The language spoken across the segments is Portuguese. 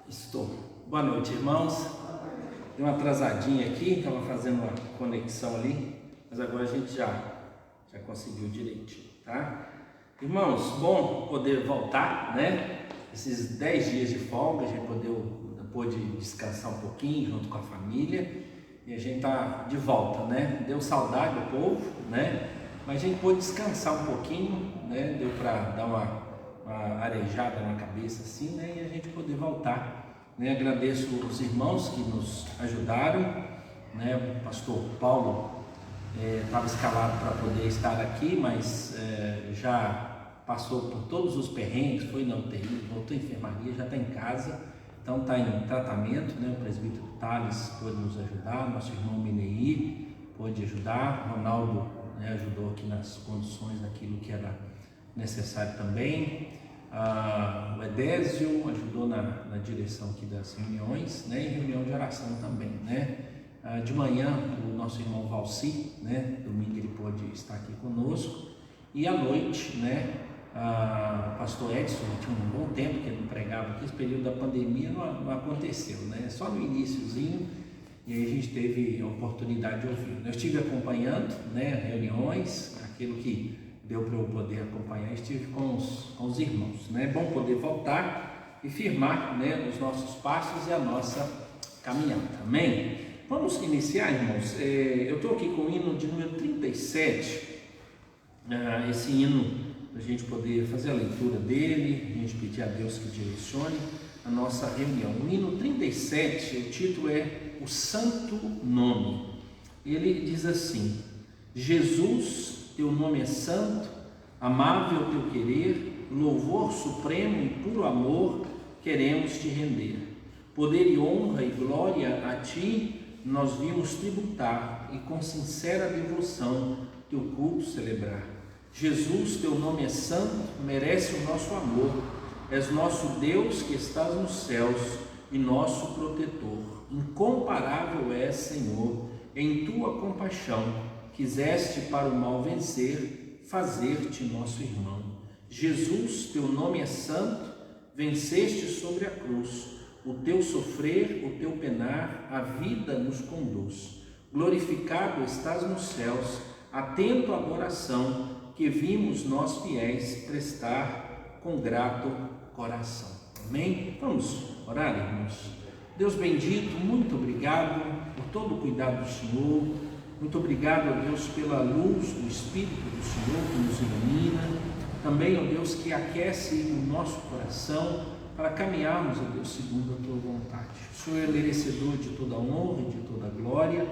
Estou. Boa noite, irmãos. Deu uma atrasadinha aqui, estava fazendo uma conexão ali, mas agora a gente já conseguiu direitinho, tá? Irmãos, bom poder voltar, né? Esses 10 dias de folga, a gente pôde descansar um pouquinho junto com a família e a gente tá de volta, né? Deu saudade do povo, né? Mas a gente pôde descansar um pouquinho, né? Deu para dar uma arejada na cabeça assim, né? E a gente poder voltar. Né, agradeço os irmãos que nos ajudaram, né? O pastor Paulo estava escalado para poder estar aqui, mas já passou por todos os perrengues, foi na UTI, voltou à enfermaria, já está em casa, então está em tratamento, né? O presbítero Thales pôde nos ajudar, nosso irmão Meneí pôde ajudar, Ronaldo, né, ajudou aqui nas condições daquilo que era necessário também. O Edésio ajudou na direção aqui das reuniões, né, e reunião de oração também, né. De manhã o nosso irmão Valci, né, domingo ele pôde estar aqui conosco, e à noite, né, o pastor Edson, tinha um bom tempo que ele não pregava aqui, esse período da pandemia não aconteceu, né, só no iniciozinho, e aí a gente teve a oportunidade de ouvir. Eu estive acompanhando, né, reuniões, aquilo que deu para eu poder acompanhar, estive com os irmãos, né? É bom poder voltar e firmar, né, os nossos passos e a nossa caminhada, amém? Vamos iniciar, irmãos. Eu estou aqui com o hino de número 37, esse hino, para a gente poder fazer a leitura dele, a gente pedir a Deus que direcione a nossa reunião. O hino 37, o título é O Santo Nome. Ele diz assim: Jesus, teu nome é santo, amável teu querer, louvor supremo e puro amor queremos te render. Poder e honra e glória a ti nós vimos tributar e com sincera devoção teu culto celebrar. Jesus, teu nome é santo, merece o nosso amor, és nosso Deus que estás nos céus e nosso protetor. Incomparável és, Senhor, em tua compaixão, quiseste para o mal vencer, fazer-te nosso irmão. Jesus, teu nome é santo, venceste sobre a cruz, o teu sofrer, o teu penar, a vida nos conduz. Glorificado estás nos céus, atento à adoração, que vimos nós fiéis prestar com grato coração. Amém? Vamos orar, irmãos. Deus bendito, muito obrigado por todo o cuidado do Senhor. Muito obrigado, ó Deus, pela luz do Espírito do Senhor que nos ilumina. Também, ó Deus, que aquece o nosso coração para caminharmos, ó Deus, segundo a tua vontade. O Senhor é merecedor de toda a honra e de toda a glória.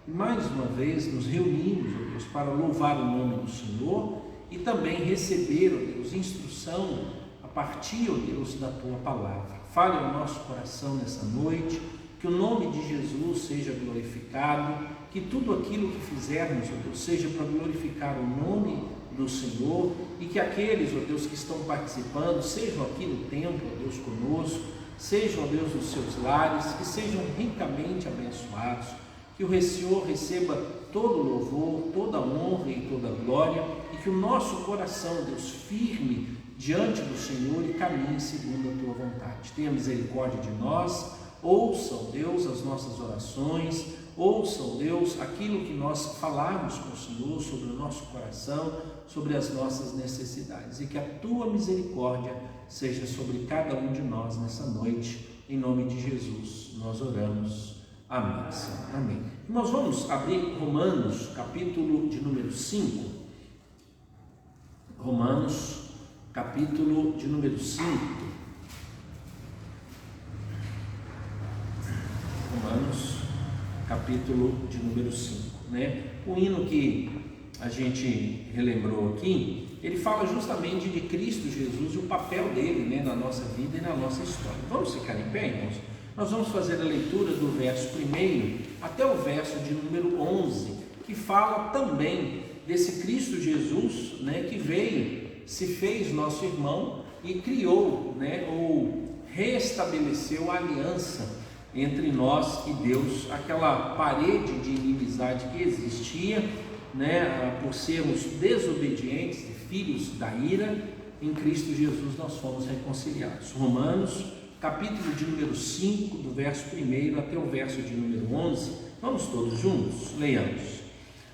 E mais uma vez nos reunimos, ó Deus, para louvar o nome do Senhor e também receber, ó Deus, instrução a partir, ó Deus, da tua palavra. Fale ao nosso coração nessa noite, que o nome de Jesus seja glorificado, que tudo aquilo que fizermos, ó Deus, seja para glorificar o nome do Senhor, e que aqueles, ó Deus, que estão participando, sejam aqui no templo, ó Deus, conosco, sejam, ó Deus, nos seus lares, que sejam ricamente abençoados, que o Senhor receba todo o louvor, toda a honra e toda a glória, e que o nosso coração, Deus, firme diante do Senhor e caminhe segundo a tua vontade. Tenha misericórdia de nós. Ouçam, Deus, as nossas orações, ouçam, Deus, aquilo que nós falarmos com o Senhor sobre o nosso coração, sobre as nossas necessidades, e que a tua misericórdia seja sobre cada um de nós nessa noite, em nome de Jesus, nós oramos. Amém. Amém. Nós vamos abrir Romanos, capítulo de número 5. Romanos, capítulo de número 5. Romanos, capítulo de número 5, né? O hino que a gente relembrou aqui, ele fala justamente de Cristo Jesus e o papel dele, né, na nossa vida e na nossa história. Vamos ficar em pé, irmãos? Nós vamos fazer a leitura do verso 1 até o verso de número 11, que fala também desse Cristo Jesus, né, que veio, se fez nosso irmão e criou, né, ou restabeleceu a aliança entre nós e Deus, aquela parede de inimizade que existia, né, por sermos desobedientes e filhos da ira. Em Cristo Jesus nós fomos reconciliados. Romanos capítulo de número 5, do verso 1 até o verso de número 11. Vamos todos juntos? Leiamos.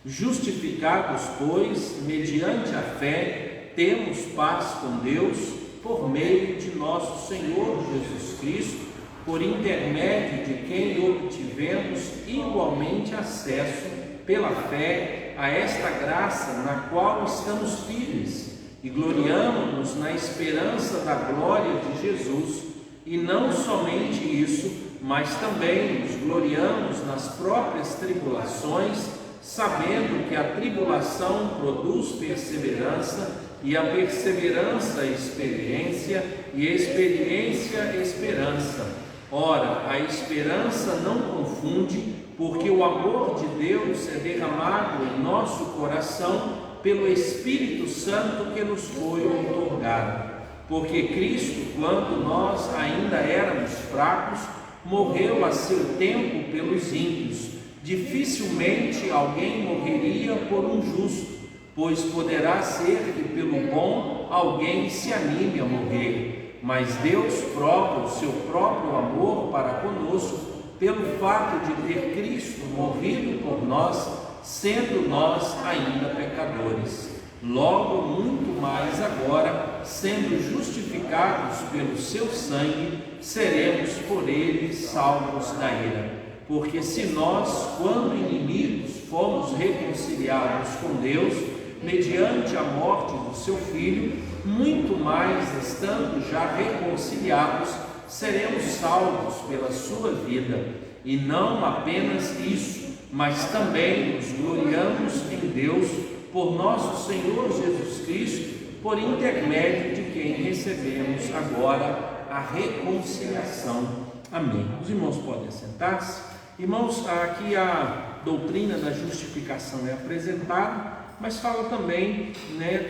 Justificados, pois, mediante a fé, temos paz com Deus, por meio de nosso Senhor Jesus Cristo, por intermédio de quem obtivemos igualmente acesso, pela fé, a esta graça na qual estamos firmes, e gloriamo-nos na esperança da glória de Jesus. E não somente isso, mas também nos gloriamos nas próprias tribulações, sabendo que a tribulação produz perseverança, e a perseverança experiência, e a experiência esperança. Ora, a esperança não confunde, porque o amor de Deus é derramado em nosso coração pelo Espírito Santo que nos foi outorgado. Porque Cristo, quando nós ainda éramos fracos, morreu a seu tempo pelos ímpios. Dificilmente alguém morreria por um justo, pois poderá ser que pelo bom alguém se anime a morrer. Mas Deus prova o seu próprio amor para conosco, pelo fato de ter Cristo morrido por nós, sendo nós ainda pecadores. Logo, muito mais agora, sendo justificados pelo seu sangue, seremos por ele salvos da ira. Porque se nós, quando inimigos, fomos reconciliados com Deus, mediante a morte do seu Filho, muito mais, estando já reconciliados, seremos salvos pela sua vida. E não apenas isso, mas também nos gloriamos em Deus, por nosso Senhor Jesus Cristo, por intermédio de quem recebemos agora a reconciliação. Amém. Os irmãos podem sentar-se. Irmãos, aqui a doutrina da justificação é apresentada, mas fala também,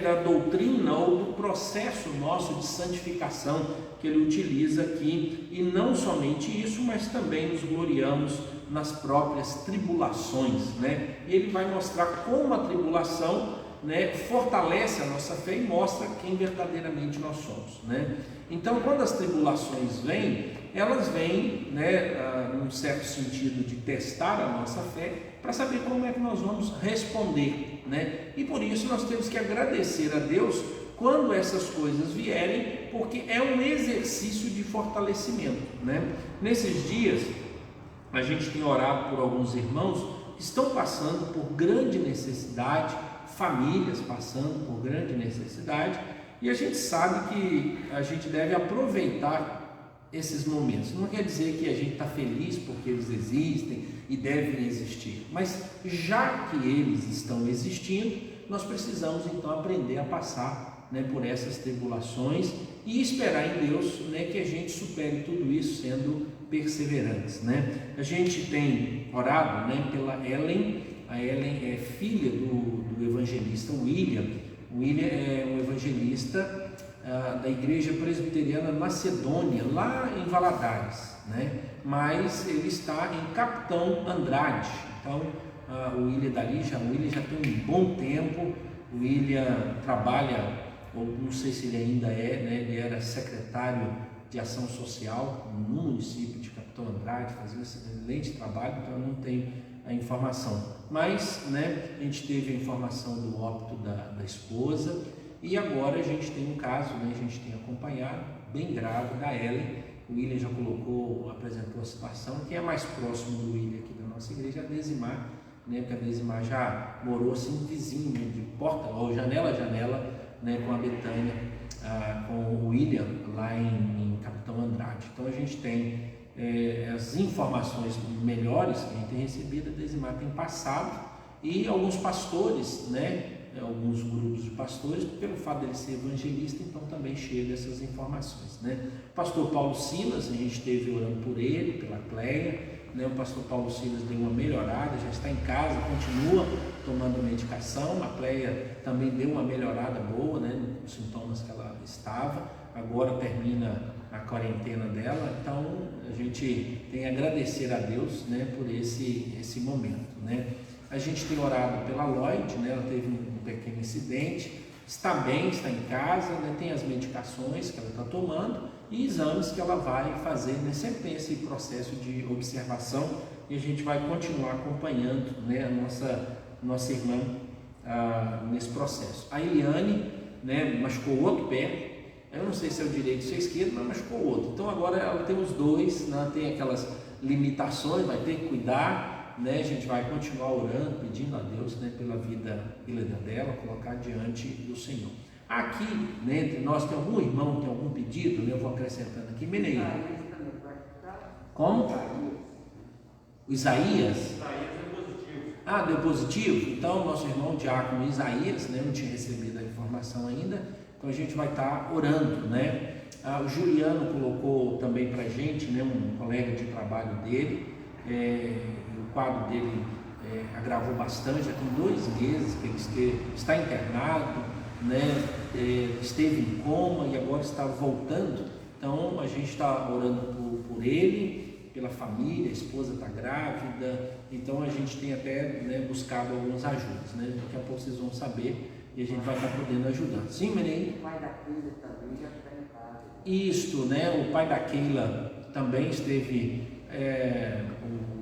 da doutrina ou do processo nosso de santificação que ele utiliza aqui. E não somente isso, mas também nos gloriamos nas próprias tribulações, Ele vai mostrar como a tribulação, fortalece a nossa fé e mostra quem verdadeiramente nós somos, Então, quando as tribulações vêm, elas vêm, num certo sentido de testar a nossa fé, para saber como é que nós vamos responder, E por isso nós temos que agradecer a Deus quando essas coisas vierem, porque é um exercício de fortalecimento, Nesses dias, a gente tem orado por alguns irmãos que estão passando por grande necessidade, famílias passando por grande necessidade, e a gente sabe que a gente deve aproveitar esses momentos. Não quer dizer que a gente está feliz porque eles existem e devem existir, mas já que eles estão existindo, nós precisamos então aprender a passar por essas tribulações e esperar em Deus que a gente supere tudo isso sendo perseverantes. A gente tem orado pela Ellen. A Ellen é filha do evangelista William. O William é um evangelista da igreja presbiteriana Macedônia, lá em Valadares, mas ele está em Capitão Andrade. Então o William dali já tem um bom tempo. O William trabalha, ou não sei se ele ainda é, ele era secretário de ação social no município de Capitão Andrade, fazia um excelente trabalho, então eu não tenho a informação, mas a gente teve a informação do óbito da esposa, e agora a gente tem um caso, a gente tem acompanhado, bem grave, da Ellen. O William já apresentou a situação. Quem é mais próximo do William aqui da nossa igreja é a Desimar, porque a Desimar já morou assim vizinho, de porta, ou janela a janela, com a Betânia, com o William lá em Capitão Andrade. Então a gente tem as informações melhores que a gente tem recebido. A Desimar tem passado, e alguns pastores, alguns grupos de pastores, pelo fato dele ser evangelista, então também chega essas informações. O pastor Paulo Silas, a gente esteve orando por ele, pela Cleia, o pastor Paulo Silas deu uma melhorada, já está em casa, continua tomando medicação. A Cleia também deu uma melhorada boa, nos sintomas que ela estava, agora termina a quarentena dela. Então a gente tem a agradecer a Deus por esse momento. A gente tem orado pela Lloyd, ela teve um pequeno incidente, está bem, está em casa, tem as medicações que ela está tomando, e exames que ela vai fazer, né? Sempre tem esse processo de observação e a gente vai continuar acompanhando, né, a nossa irmã nesse processo. A Eliane, né, machucou o outro pé, eu não sei se é o direito ou se é o esquerdo, mas machucou o outro. Então agora ela tem os dois, né, tem aquelas limitações, vai ter que cuidar, né? A gente vai continuar orando, pedindo a Deus, né, pela vida dela, colocar diante do Senhor. Aqui, né, entre nós, tem algum irmão, tem algum pedido, né? Eu vou acrescentando aqui, Meneiro. Como? O Isaías? Deu positivo? Então, nosso irmão diácono Isaías, né, não tinha recebido a informação ainda, então a gente vai estar orando, né? O Juliano colocou também para a gente, né, um colega de trabalho dele, o quadro dele agravou bastante, já tem 2 meses que ele está internado, né, esteve em coma e agora está voltando. Então a gente está orando por ele, pela família, a esposa está grávida, então a gente tem até, né, buscado algumas ajudas, né? Daqui a pouco vocês vão saber e a gente vai estar podendo ajudar. Sim, Menei? O pai da Keila também já está em casa. Isto, né? O pai da Keila também esteve,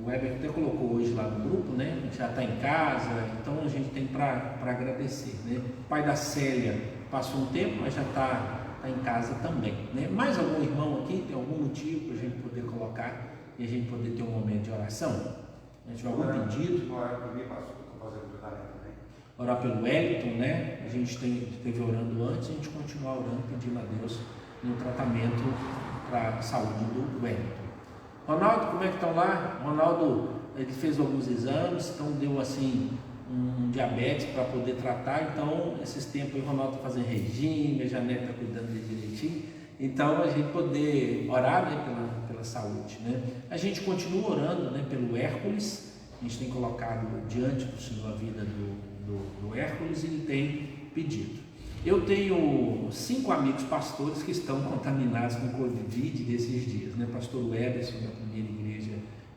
o Weber até colocou hoje lá no grupo, né? Já está em casa, então a gente tem para agradecer, né? O pai da Célia passou um tempo, mas já está em casa também, né? Mais algum irmão aqui tem algum motivo para a gente poder colocar e a gente poder ter um momento de oração? A gente vai algum pedido? Orar pelo Wellington, né? A gente esteve orando antes, a gente continua orando, pedindo a Deus no tratamento para a saúde do Wellington. Ronaldo, como é que estão lá? Ronaldo, ele fez alguns exames, então deu assim um diabetes para poder tratar, então esses tempos aí o Ronaldo está fazendo regime, a Janete está cuidando dele direitinho, então a gente poder orar, né, pela saúde, né? A gente continua orando, né, pelo Hércules, a gente tem colocado diante do Senhor a vida do Hércules e ele tem pedido. Eu tenho 5 amigos pastores que estão contaminados com Covid desses dias, né? Pastor Weberson da primeira igreja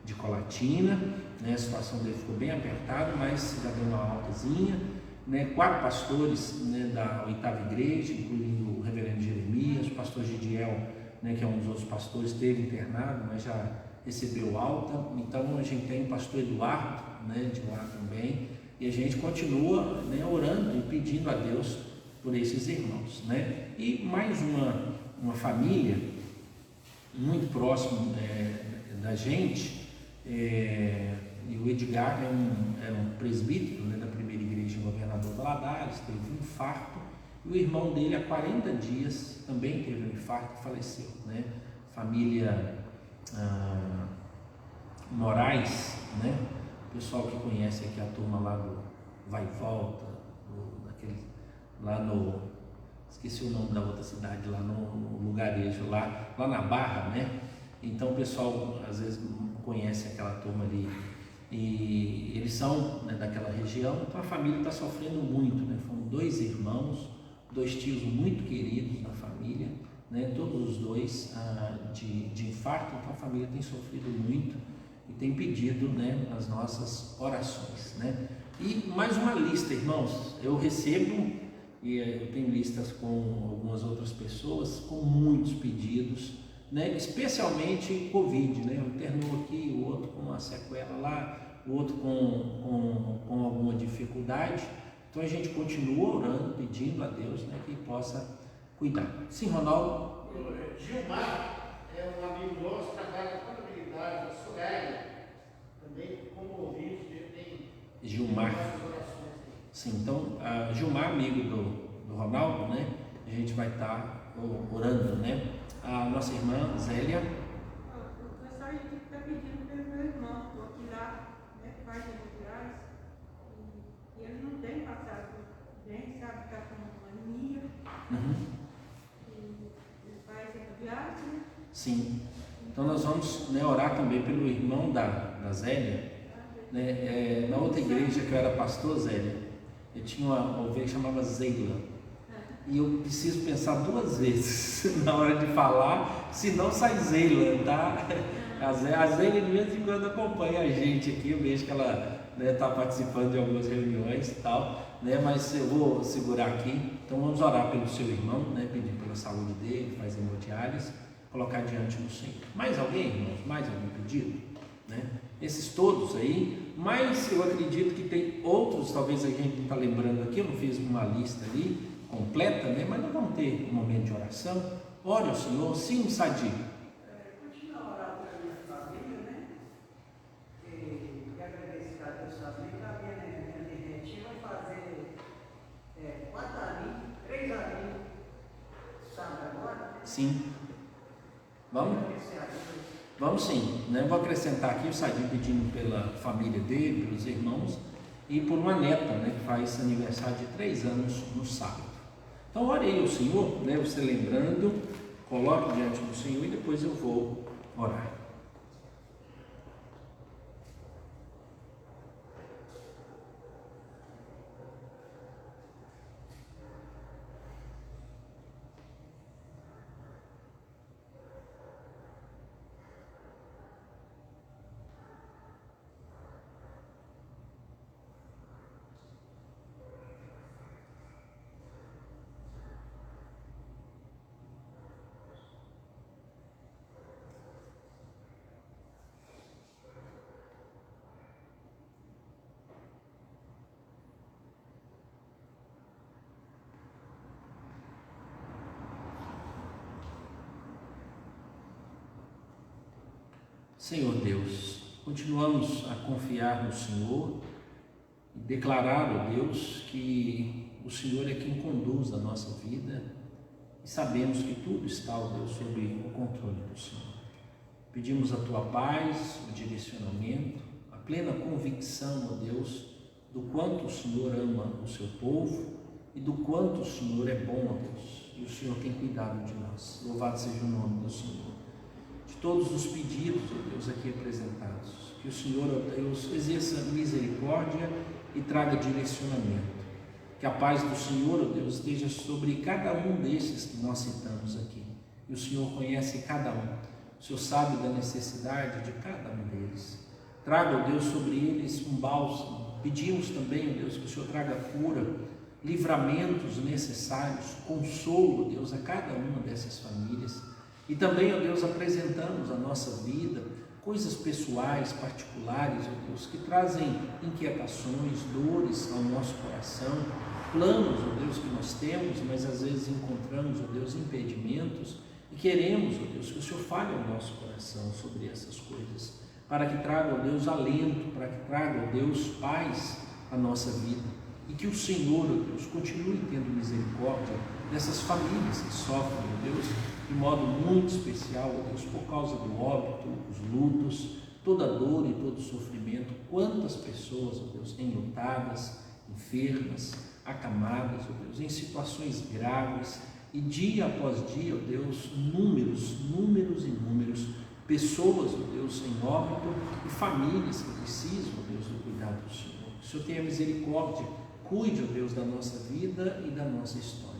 de Colatina, né? A situação dele ficou bem apertada, mas já deu uma altazinha, né? 4 pastores, né, da 8ª igreja, incluindo o reverendo Jeremias, o pastor Gidiel, né, que é um dos outros pastores, esteve internado, mas já recebeu alta. Então a gente tem o pastor Eduardo, né, de lá também, e a gente continua, né, orando e pedindo a Deus por esses irmãos, né? E mais uma família muito próxima da gente, e o Edgar era um presbítero, né, da primeira igreja em Governador Valadares, teve um infarto, e o irmão dele há 40 dias também teve um infarto e faleceu, né? Família Moraes, né? O pessoal que conhece aqui a turma lá do Vai e Volta, lá no, esqueci o nome da outra cidade, lá no lugarejo, lá na Barra, né? Então o pessoal às vezes conhece aquela turma ali, e eles são, né, daquela região, então a família está sofrendo muito, né? Foram 2 irmãos, 2 tios muito queridos na família, né? Todos os 2 de infarto, então a família tem sofrido muito e tem pedido, né, as nossas orações, né? E mais uma lista, irmãos, eu recebo, e eu tenho listas com algumas outras pessoas com muitos pedidos, né? Especialmente Covid, né? Um internou aqui, o outro com uma sequela lá, o outro com alguma dificuldade. Então a gente continua orando, pedindo a Deus, né, que possa cuidar. Sim, Ronaldo? Gilmar é um amigo nosso, trabalha com contabilidade, na Soraya, também como ouvinte, tem Gilmar. Sim, então, Gilmar, amigo do Ronaldo, né? A gente vai estar orando, né? A nossa irmã Zélia. Eu gostaria de estar pedindo pelo meu irmão, estou aqui lá, né, faz reais, e ele não tem passado bem, sabe, está com uma anemia, e ele faz viagem, né? Sim, então nós vamos, né, orar também pelo irmão da Zélia, né? Na outra igreja que eu era pastor, Zélia, eu tinha uma ovelha que chamava Zeila, e eu preciso pensar 2 vezes na hora de falar, senão sai Zeila, tá? A Zeila de vez em quando acompanha a gente aqui, eu vejo que ela, né, está participando de algumas reuniões e tal, né? Mas eu vou segurar aqui. Então vamos orar pelo seu irmão, né? Pedir pela saúde dele, faz hemodiálise, colocar diante do Senhor. Mais alguém, irmãos? Mais algum pedido? Né? Esses todos aí, mas eu acredito que tem outros, talvez a gente não está lembrando aqui, eu não fiz uma lista ali completa, né? Mas nós vamos ter um momento de oração. Ore ao Senhor, sim, Sadi. Continuar a orar pela minha família, né? E agradecer a Deus também, que a minha netinha vai fazer 4 aninhos, 3 aninhos, sabe agora? Sim. Vamos? Agradecer a Deus. Vamos sim, né? Vou acrescentar aqui o Sadi pedindo pela família dele, pelos irmãos e por uma neta, né, que faz aniversário de 3 anos no sábado. Então ore aí ao Senhor, né? Você lembrando, coloque diante do Senhor e depois eu vou orar. Senhor Deus, continuamos a confiar no Senhor e declarar, ó Deus, que o Senhor é quem conduz a nossa vida e sabemos que tudo está, ó Deus, sob o controle do Senhor. Pedimos a Tua paz, o direcionamento, a plena convicção, ó Deus, do quanto o Senhor ama o Seu povo e do quanto o Senhor é bom, ó Deus, e o Senhor tem cuidado de nós. Louvado seja o nome do Senhor. Todos os pedidos, ó Deus, aqui apresentados, que o Senhor, ó Deus, exerça misericórdia e traga direcionamento, que a paz do Senhor, ó Deus, esteja sobre cada um desses que nós citamos aqui, e o Senhor conhece cada um, o Senhor sabe da necessidade de cada um deles, traga, ó Deus, sobre eles um bálsamo. Pedimos também, ó Deus, que o Senhor traga cura, livramentos necessários, consolo, ó Deus, a cada uma dessas famílias. E também, ó Deus, apresentamos a nossa vida, coisas pessoais, particulares, ó Deus, que trazem inquietações, dores ao nosso coração, planos, ó Deus, que nós temos, mas às vezes encontramos, ó Deus, impedimentos e queremos, ó Deus, que o Senhor fale ao nosso coração sobre essas coisas, para que traga, ó Deus, alento, para que traga, ó Deus, paz à nossa vida e que o Senhor, ó Deus, continue tendo misericórdia dessas famílias que sofrem, ó Deus, de modo muito especial, ó Deus, por causa do óbito, os lutos, toda dor e todo sofrimento. Quantas pessoas, ó Deus, enlutadas, enfermas, acamadas, ó Deus, em situações graves, e dia após dia, ó Deus, números e números, pessoas, ó Deus, em óbito e famílias que precisam, ó Deus, do cuidado do Senhor. Que o Senhor tenha misericórdia, cuide, ó Deus, da nossa vida e da nossa história.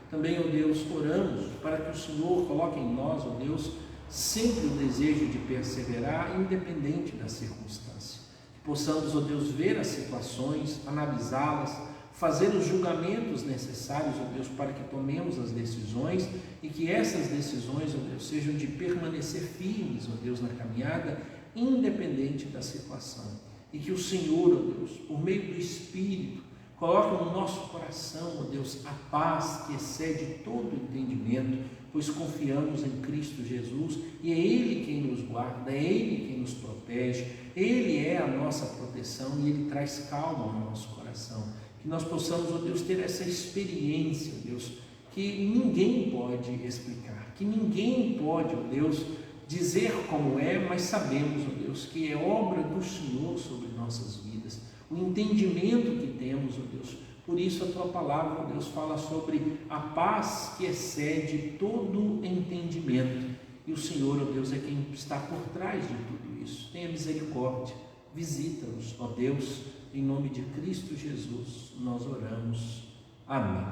Também, ó Deus, oramos para que o Senhor coloque em nós, ó Deus, sempre o desejo de perseverar, independente da circunstância. Que possamos, ó Deus, ver as situações, analisá-las, fazer os julgamentos necessários, ó Deus, para que tomemos as decisões e que essas decisões, ó Deus, sejam de permanecer firmes, ó Deus, na caminhada, independente da situação. E que o Senhor, ó Deus, por meio do Espírito, coloca no nosso coração, ó Deus, a paz que excede todo entendimento, pois confiamos em Cristo Jesus e é Ele quem nos guarda, é Ele quem nos protege, Ele é a nossa proteção e Ele traz calma ao nosso coração. Que nós possamos, ó Deus, ter essa experiência, ó Deus, que ninguém pode explicar, que ninguém pode, ó Deus, dizer como é, mas sabemos, ó Deus, que é obra do Senhor sobre nossas vidas. O entendimento que temos, ó Deus, por isso a Tua palavra, ó Deus, fala sobre a paz que excede todo entendimento, e o Senhor, ó Deus, é quem está por trás de tudo isso. Tenha misericórdia, visita-nos, ó Deus, em nome de Cristo Jesus, nós oramos. Amém.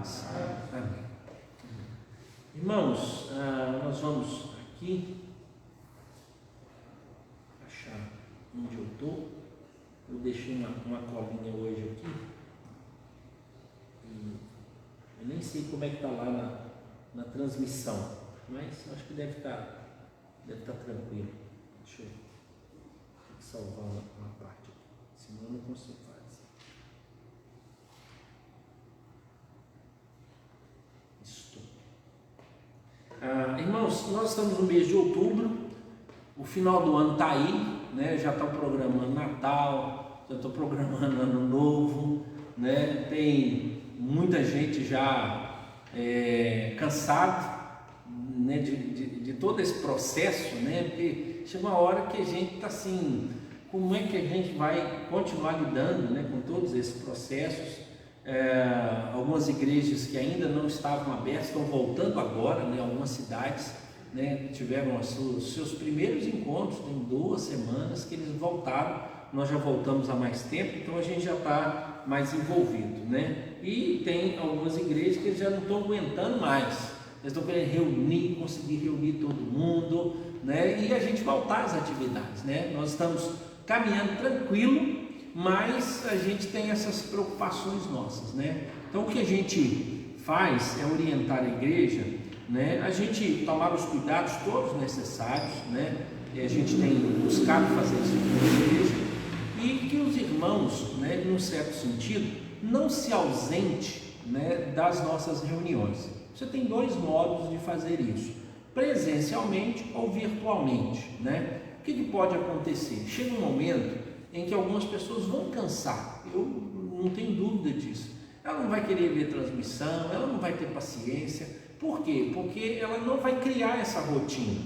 Amém. Irmãos, nós vamos aqui achar onde eu estou. Eu deixei uma colinha hoje aqui. Eu nem sei como é que está lá na transmissão, mas acho que deve estar Deve estar tranquilo. Deixa eu salvar uma parte aqui, senão eu não consigo fazer. Irmãos, nós estamos no mês de outubro, o final do ano está aí, né? Já estou programando Natal, já estou programando Ano Novo, né? Tem muita gente já cansado, né? de todo esse processo, né? Porque chega uma hora que a gente está assim, como é que a gente vai continuar lidando, né? Com todos esses processos? Algumas igrejas que ainda não estavam abertas estão voltando agora, né? Algumas cidades, né, tiveram os seus primeiros encontros, tem 2 semanas que eles voltaram. Nós já voltamos há mais tempo, então a gente já está mais envolvido, né? E tem algumas igrejas que já não estão aguentando mais, eles estão querendo conseguir reunir todo mundo, né? E a gente voltar às atividades, né? Nós estamos caminhando tranquilo, mas a gente tem essas preocupações nossas, né? Então o que a gente faz é orientar a igreja, né? A gente tomar os cuidados todos necessários, né? E a gente tem buscado fazer isso na igreja, e que os irmãos, né, num certo sentido, não se ausente, né, das nossas reuniões. Você tem 2 modos de fazer isso: presencialmente ou virtualmente, né? O que pode acontecer? Chega um momento em que algumas pessoas vão cansar, eu não tenho dúvida disso. Ela não vai querer ver transmissão, ela não vai ter paciência. Por quê? Porque ela não vai criar essa rotina,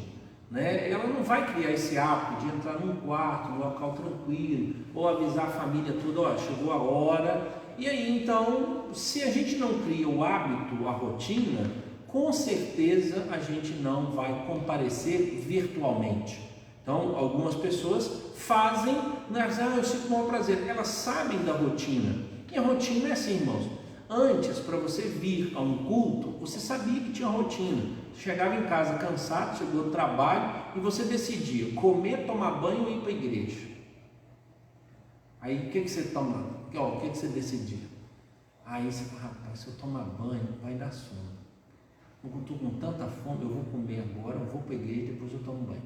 né? Ela não vai criar esse hábito de entrar num quarto, num local tranquilo, ou avisar a família toda: ó, chegou a hora. E aí, então, se a gente não cria o hábito, a rotina, com certeza a gente não vai comparecer virtualmente. Então, algumas pessoas fazem, mas eu sinto um maior prazer. Elas sabem da rotina. E a rotina é assim, irmãos. Antes, para você vir a um culto, você sabia que tinha rotina. Chegava em casa cansado, chegou do trabalho, e você decidia comer, tomar banho ou ir para a igreja. Aí o que você tomava? O que você decidia? Aí você fala: rapaz, se eu tomar banho, vai dar sono. Eu estou com tanta fome, eu vou comer agora, eu vou para a igreja e depois eu tomo banho.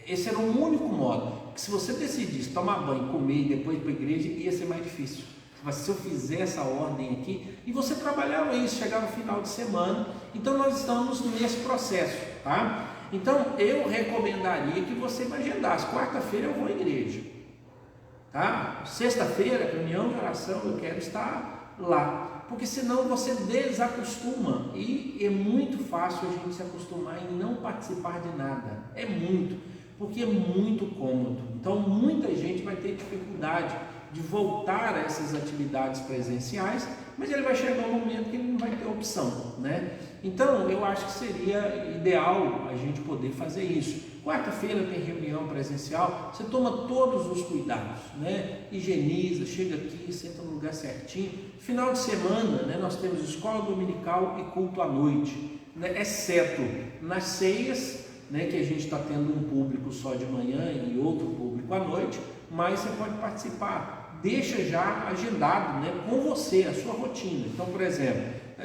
Esse era o único modo, que se você decidisse tomar banho, comer e depois ir para a igreja, ia ser mais difícil. Mas se eu fizer essa ordem aqui, e você trabalhava isso, chegava no final de semana, então nós estamos nesse processo, tá? Então eu recomendaria que você agendasse: quarta-feira eu vou à igreja, tá? Sexta-feira, reunião de oração, eu quero estar lá, porque senão você desacostuma, e é muito fácil a gente se acostumar em não participar de nada, porque é muito cômodo. Então muita gente vai ter dificuldade de voltar a essas atividades presenciais, mas ele vai chegar um momento que ele não vai ter opção, né? Então eu acho que seria ideal a gente poder fazer isso. Quarta-feira tem reunião presencial, você toma todos os cuidados, né? Higieniza, chega aqui, senta no lugar certinho. Final de semana, né, nós temos escola dominical e culto à noite, né? Exceto nas ceias, né, que a gente está tendo um público só de manhã e outro público à noite, mas você pode participar. Deixa já agendado, né, com você a sua rotina. Então, por exemplo,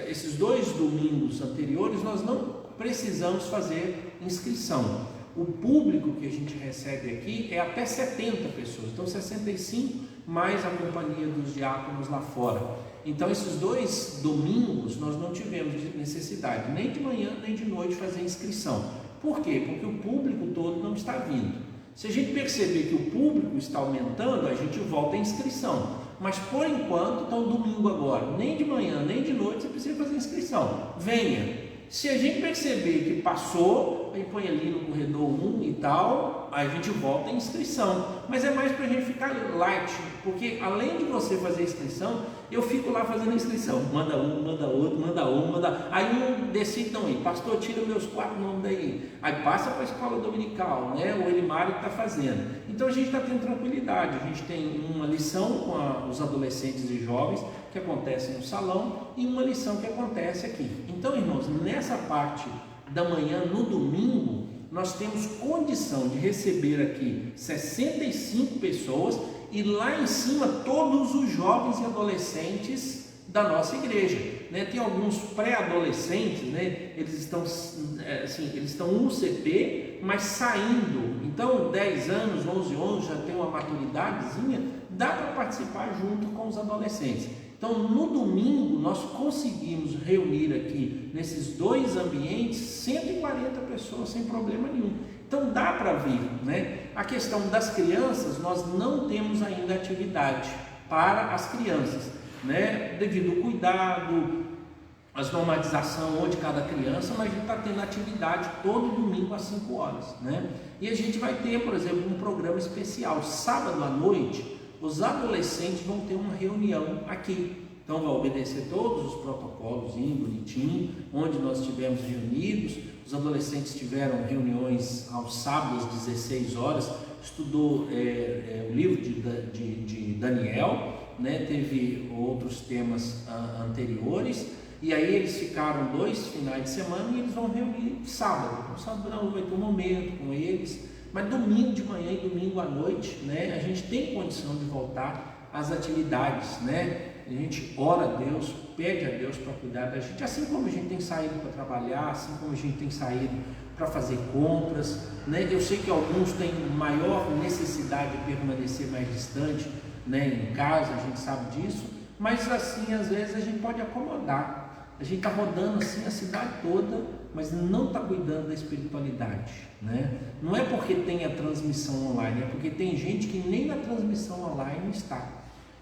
esses 2 domingos anteriores nós não precisamos fazer inscrição. O público que a gente recebe aqui é até 70 pessoas, então 65 mais a companhia dos diáconos lá fora. Então esses 2 domingos nós não tivemos necessidade nem de manhã nem de noite fazer inscrição. Por quê? Porque o público todo não está vindo. Se a gente perceber que o público está aumentando, a gente volta à inscrição. Mas por enquanto, está um domingo agora, nem de manhã nem de noite você precisa fazer inscrição. Venha. Se a gente perceber que passou, aí põe ali no corredor 1 e tal, aí a gente volta à inscrição. Mas é mais para a gente ficar light, porque além de você fazer a inscrição, eu fico lá fazendo a inscrição. Manda um, manda outro, manda um, manda... Aí um decide não ir. Pastor, tira meus 4 nomes daí. Aí passa para a escola dominical, né? O Elimário está fazendo. Então a gente está tendo tranquilidade. A gente tem uma lição com os adolescentes e jovens que acontece no salão e uma lição que acontece aqui. Então, irmãos, nessa parte da manhã, no domingo, nós temos condição de receber aqui 65 pessoas e lá em cima todos os jovens e adolescentes da nossa igreja, né? Tem alguns pré-adolescentes, né? Eles estão UCP, mas saindo. Então 10 anos, 11 já tem uma maturidadezinha, dá para participar junto com os adolescentes. Então no domingo nós conseguimos reunir aqui nesses 2 ambientes 140 pessoas sem problema nenhum. Então dá para vir, né? A questão das crianças, nós não temos ainda atividade para as crianças, né? Devido ao cuidado, as normatização onde cada criança, mas a gente está tendo atividade todo domingo às 5 horas, né? E a gente vai ter, por exemplo, um programa especial, sábado à noite, os adolescentes vão ter uma reunião aqui, então vai obedecer todos os protocolos, bonitinho, onde nós estivemos reunidos. Os adolescentes tiveram reuniões aos sábados às 16 horas, estudou o livro de Daniel, né? Teve outros temas anteriores, e aí eles ficaram 2 finais de semana e eles vão reunir sábado. No sábado não, vai ter um momento com eles, mas domingo de manhã e domingo à noite, né? A gente tem condição de voltar às atividades, né? A gente ora a Deus, pede a Deus para cuidar da gente, assim como a gente tem saído para trabalhar, assim como a gente tem saído para fazer compras, né? Eu sei que alguns têm maior necessidade de permanecer mais distante, né, em casa, a gente sabe disso, mas assim, às vezes a gente pode acomodar. A gente está rodando assim a cidade toda, mas não está cuidando da espiritualidade, né? Não é porque tem a transmissão online, é porque tem gente que nem na transmissão online está.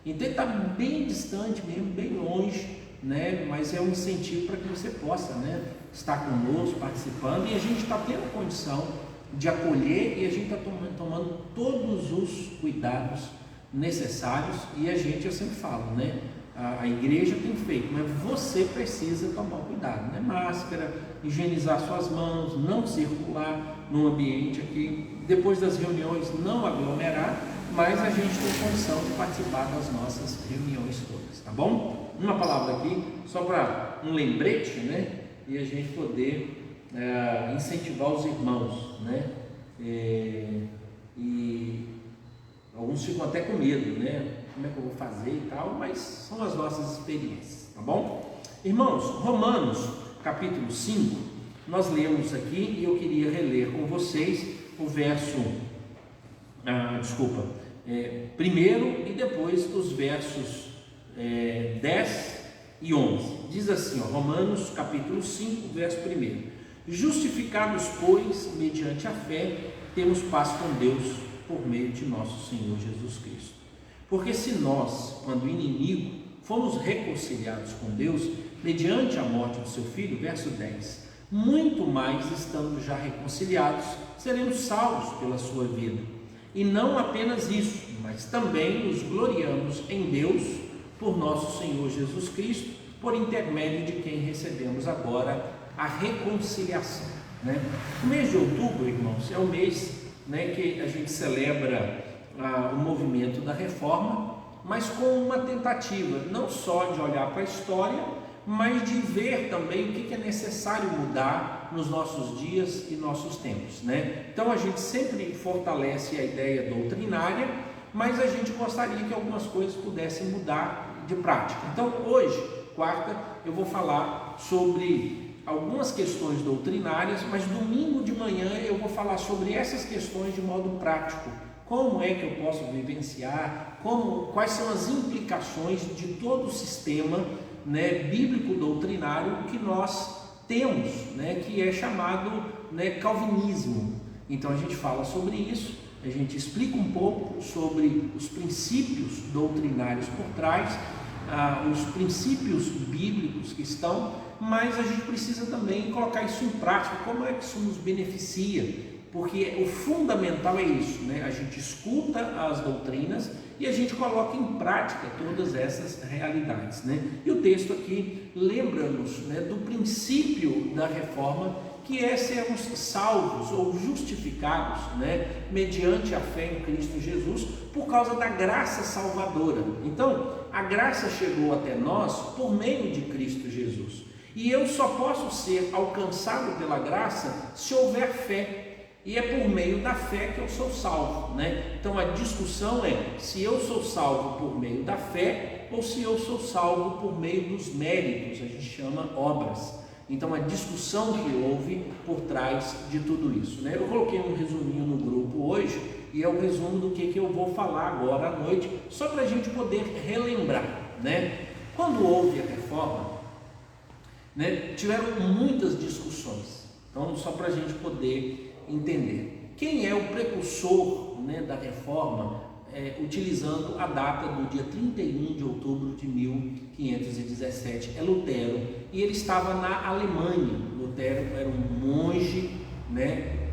Então está bem distante mesmo, bem longe, né? Mas é um incentivo para que você possa, né, estar conosco, participando, e a gente está tendo condição de acolher, e a gente está tomando todos os cuidados necessários, e a gente, eu sempre falo, né, a igreja tem feito, mas você precisa tomar cuidado, né? Máscara, higienizar suas mãos, não circular no ambiente aqui, depois das reuniões não aglomerar, mas a gente tem condição de participar das nossas reuniões todas, tá bom? Uma palavra aqui, só para um lembrete, né? E a gente poder incentivar os irmãos, né? E alguns ficam até com medo, né? Como é que eu vou fazer e tal, mas são as nossas experiências, tá bom? Irmãos, Romanos, capítulo 5, nós lemos aqui, e eu queria reler com vocês o verso, primeiro e depois os versos 10 e 11. Diz assim, Romanos, capítulo 5, verso 1. Justificados, pois, mediante a fé, temos paz com Deus, por meio de nosso Senhor Jesus Cristo. Porque se nós, quando inimigo, fomos reconciliados com Deus, mediante a morte do seu Filho, verso 10, muito mais estando já reconciliados, seremos salvos pela sua vida. E não apenas isso, mas também nos gloriamos em Deus, por nosso Senhor Jesus Cristo, por intermédio de quem recebemos agora a reconciliação, né? O mês de outubro, irmãos, é o mês, né, que a gente celebra o movimento da reforma, mas com uma tentativa não só de olhar para a história, mas de ver também o que é necessário mudar nos nossos dias e nossos tempos, né? Então a gente sempre fortalece a ideia doutrinária, mas a gente gostaria que algumas coisas pudessem mudar de prática. Então hoje, quarta, eu vou falar sobre algumas questões doutrinárias, mas domingo de manhã eu vou falar sobre essas questões de modo prático. Como é que eu posso vivenciar, quais são as implicações de todo o sistema, né, bíblico doutrinário que nós temos, né, que é chamado, né, calvinismo. Então a gente fala sobre isso, a gente explica um pouco sobre os princípios doutrinários por trás, os princípios bíblicos que estão, mas a gente precisa também colocar isso em prática, como é que isso nos beneficia, porque o fundamental é isso, né? A gente escuta as doutrinas e a gente coloca em prática todas essas realidades, né? E o texto aqui lembra-nos, né, do princípio da reforma, que é sermos salvos ou justificados, né, mediante a fé em Cristo Jesus, por causa da graça salvadora. Então, a graça chegou até nós por meio de Cristo Jesus. E eu só posso ser alcançado pela graça se houver fé. e é por meio da fé que eu sou salvo, né? Então a discussão é se eu sou salvo por meio da fé ou se eu sou salvo por meio dos méritos, a gente chama obras. Então a discussão que houve por trás de tudo isso, né? Eu coloquei um resuminho no grupo hoje e é o resumo do que eu vou falar agora à noite, só para a gente poder relembrar, né? Quando houve a reforma, né, tiveram muitas discussões, então só para a gente poder entender quem é o precursor, né, da reforma, utilizando a data do dia 31 de outubro de 1517, é Lutero, e ele estava na Alemanha. Lutero era um monge, né,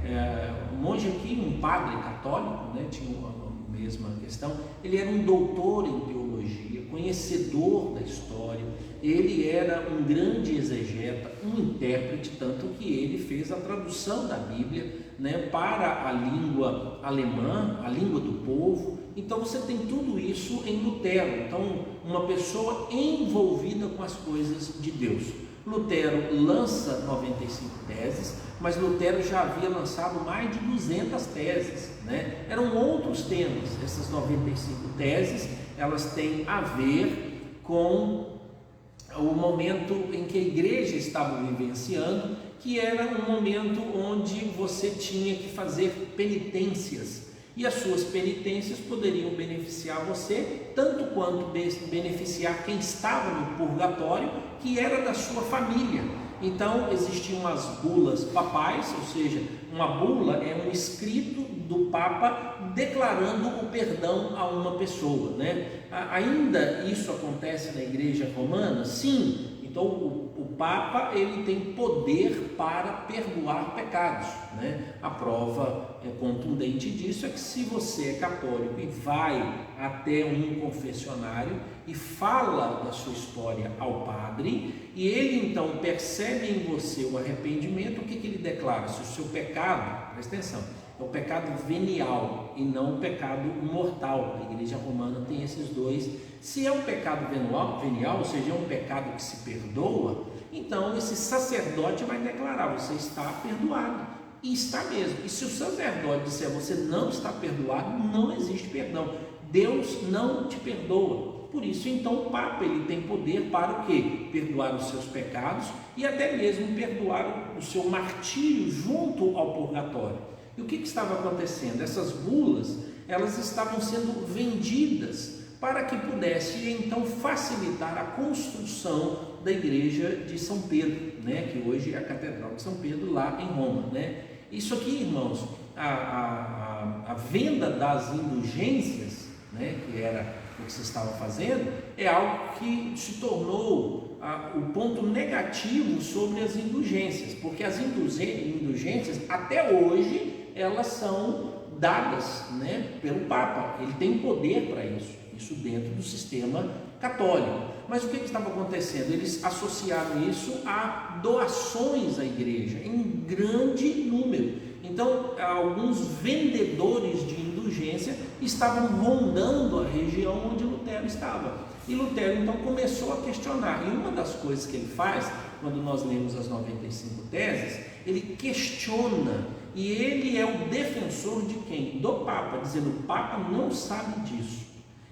um monge aqui, um padre católico, né, tinha a mesma questão. Ele era um doutor em teologia, conhecedor da história, ele era um grande exegeta, um intérprete, tanto que ele fez a tradução da Bíblia, né, para a língua alemã, a língua do povo. Então você tem tudo isso em Lutero, então uma pessoa envolvida com as coisas de Deus. Lutero lança 95 teses, mas Lutero já havia lançado mais de 200 teses, né? Eram outros temas. Essas 95 teses, elas têm a ver com o momento em que a igreja estava vivenciando, que era um momento onde você tinha que fazer penitências, e as suas penitências poderiam beneficiar você, tanto quanto beneficiar quem estava no purgatório, que era da sua família. Então existiam as bulas papais, ou seja, uma bula é um escrito do Papa declarando o perdão a uma pessoa, né? Ainda isso acontece na Igreja Romana? Sim. Então o Papa, ele tem poder para perdoar pecados, né? A prova contundente disso é que se você é católico e vai até um confessionário e fala da sua história ao padre, e ele então percebe em você o arrependimento, o que ele declara? Se o seu pecado, presta atenção, é o pecado venial e não o pecado mortal. A Igreja Romana tem esses dois. Se é um pecado venial, ou seja, é um pecado que se perdoa, então esse sacerdote vai declarar: você está perdoado. E está mesmo. E se o sacerdote disser você não está perdoado, não existe perdão. Deus não te perdoa. Por isso, então, o Papa, ele tem poder para o quê? Perdoar os seus pecados e até mesmo perdoar o seu martírio junto ao purgatório. E o que estava acontecendo? Essas bulas, elas estavam sendo vendidas para que pudesse então facilitar a construção da igreja de São Pedro, né? Que hoje é a Catedral de São Pedro, lá em Roma, né? Isso aqui, irmãos, a venda das indulgências, né, que era o que você estava fazendo, é algo que se tornou o ponto negativo sobre as indulgências, porque as indulgências até hoje elas são dadas, né, pelo Papa. Ele tem poder para isso dentro do sistema católico. Mas o que estava acontecendo? Eles associaram isso a doações à igreja em grande número. Então alguns vendedores de indulgência estavam rondando a região onde Lutero estava, e Lutero então começou a questionar. E uma das coisas que ele faz, quando nós lemos as 95 teses, ele questiona, e ele é o defensor de quem? Do Papa, dizendo: o Papa não sabe disso.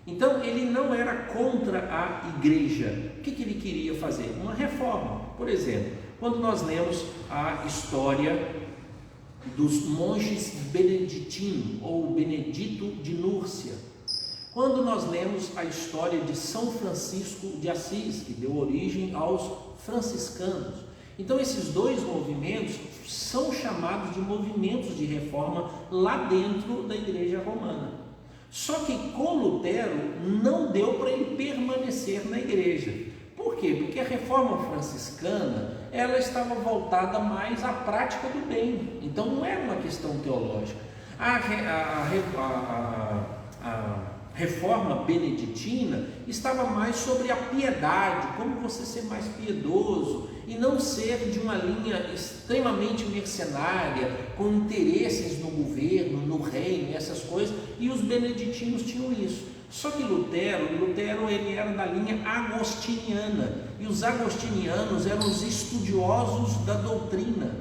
Então ele não era contra a igreja. O que ele queria fazer? Uma reforma. Por exemplo, quando nós lemos a história dos monges beneditinos, ou Benedito de Núrcia, quando nós lemos a história de São Francisco de Assis, que deu origem aos franciscanos, então esses dois movimentos são chamados de movimentos de reforma lá dentro da Igreja Romana. Só que com Lutero não deu para ele permanecer na igreja. Por quê? Porque a reforma franciscana, ela estava voltada mais à prática do bem. Então não era uma questão teológica. A reforma beneditina estava mais sobre a piedade, como você ser mais piedoso e não ser de uma linha extremamente mercenária, com interesses no governo, no reino, essas coisas, e os beneditinos tinham isso. Só que Lutero ele era da linha agostiniana, e os agostinianos eram os estudiosos da doutrina.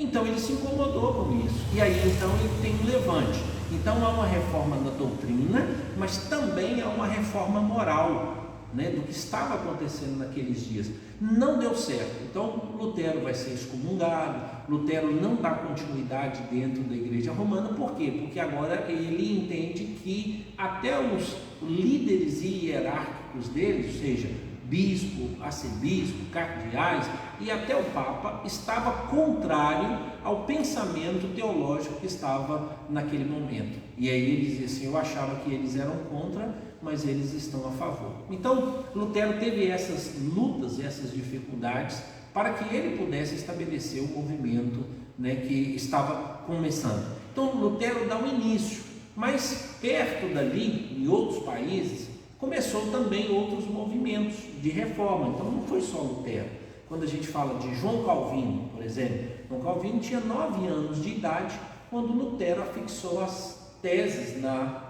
Então ele se incomodou com isso, e aí então ele tem um levante. Então há uma reforma na doutrina, mas também há uma reforma moral, né, do que estava acontecendo naqueles dias. Não deu certo, então Lutero vai ser excomungado, Lutero não dá continuidade dentro da igreja romana. Por quê? Porque agora ele entende que até os líderes hierárquicos dele, ou seja, bispo, arcebispo, cardeais e até o Papa, estava contrário ao pensamento teológico que estava naquele momento. E aí ele dizia assim: eu achava que eles eram contra, mas eles estão a favor. Então Lutero teve essas lutas, essas dificuldades, para que ele pudesse estabelecer o movimento, né, que estava começando. Então Lutero dá um início, mas perto dali, em outros países, começou também outros movimentos de reforma. Então não foi só Lutero. Quando a gente fala de João Calvino, por exemplo, João Calvino tinha 9 anos de idade quando Lutero afixou as teses na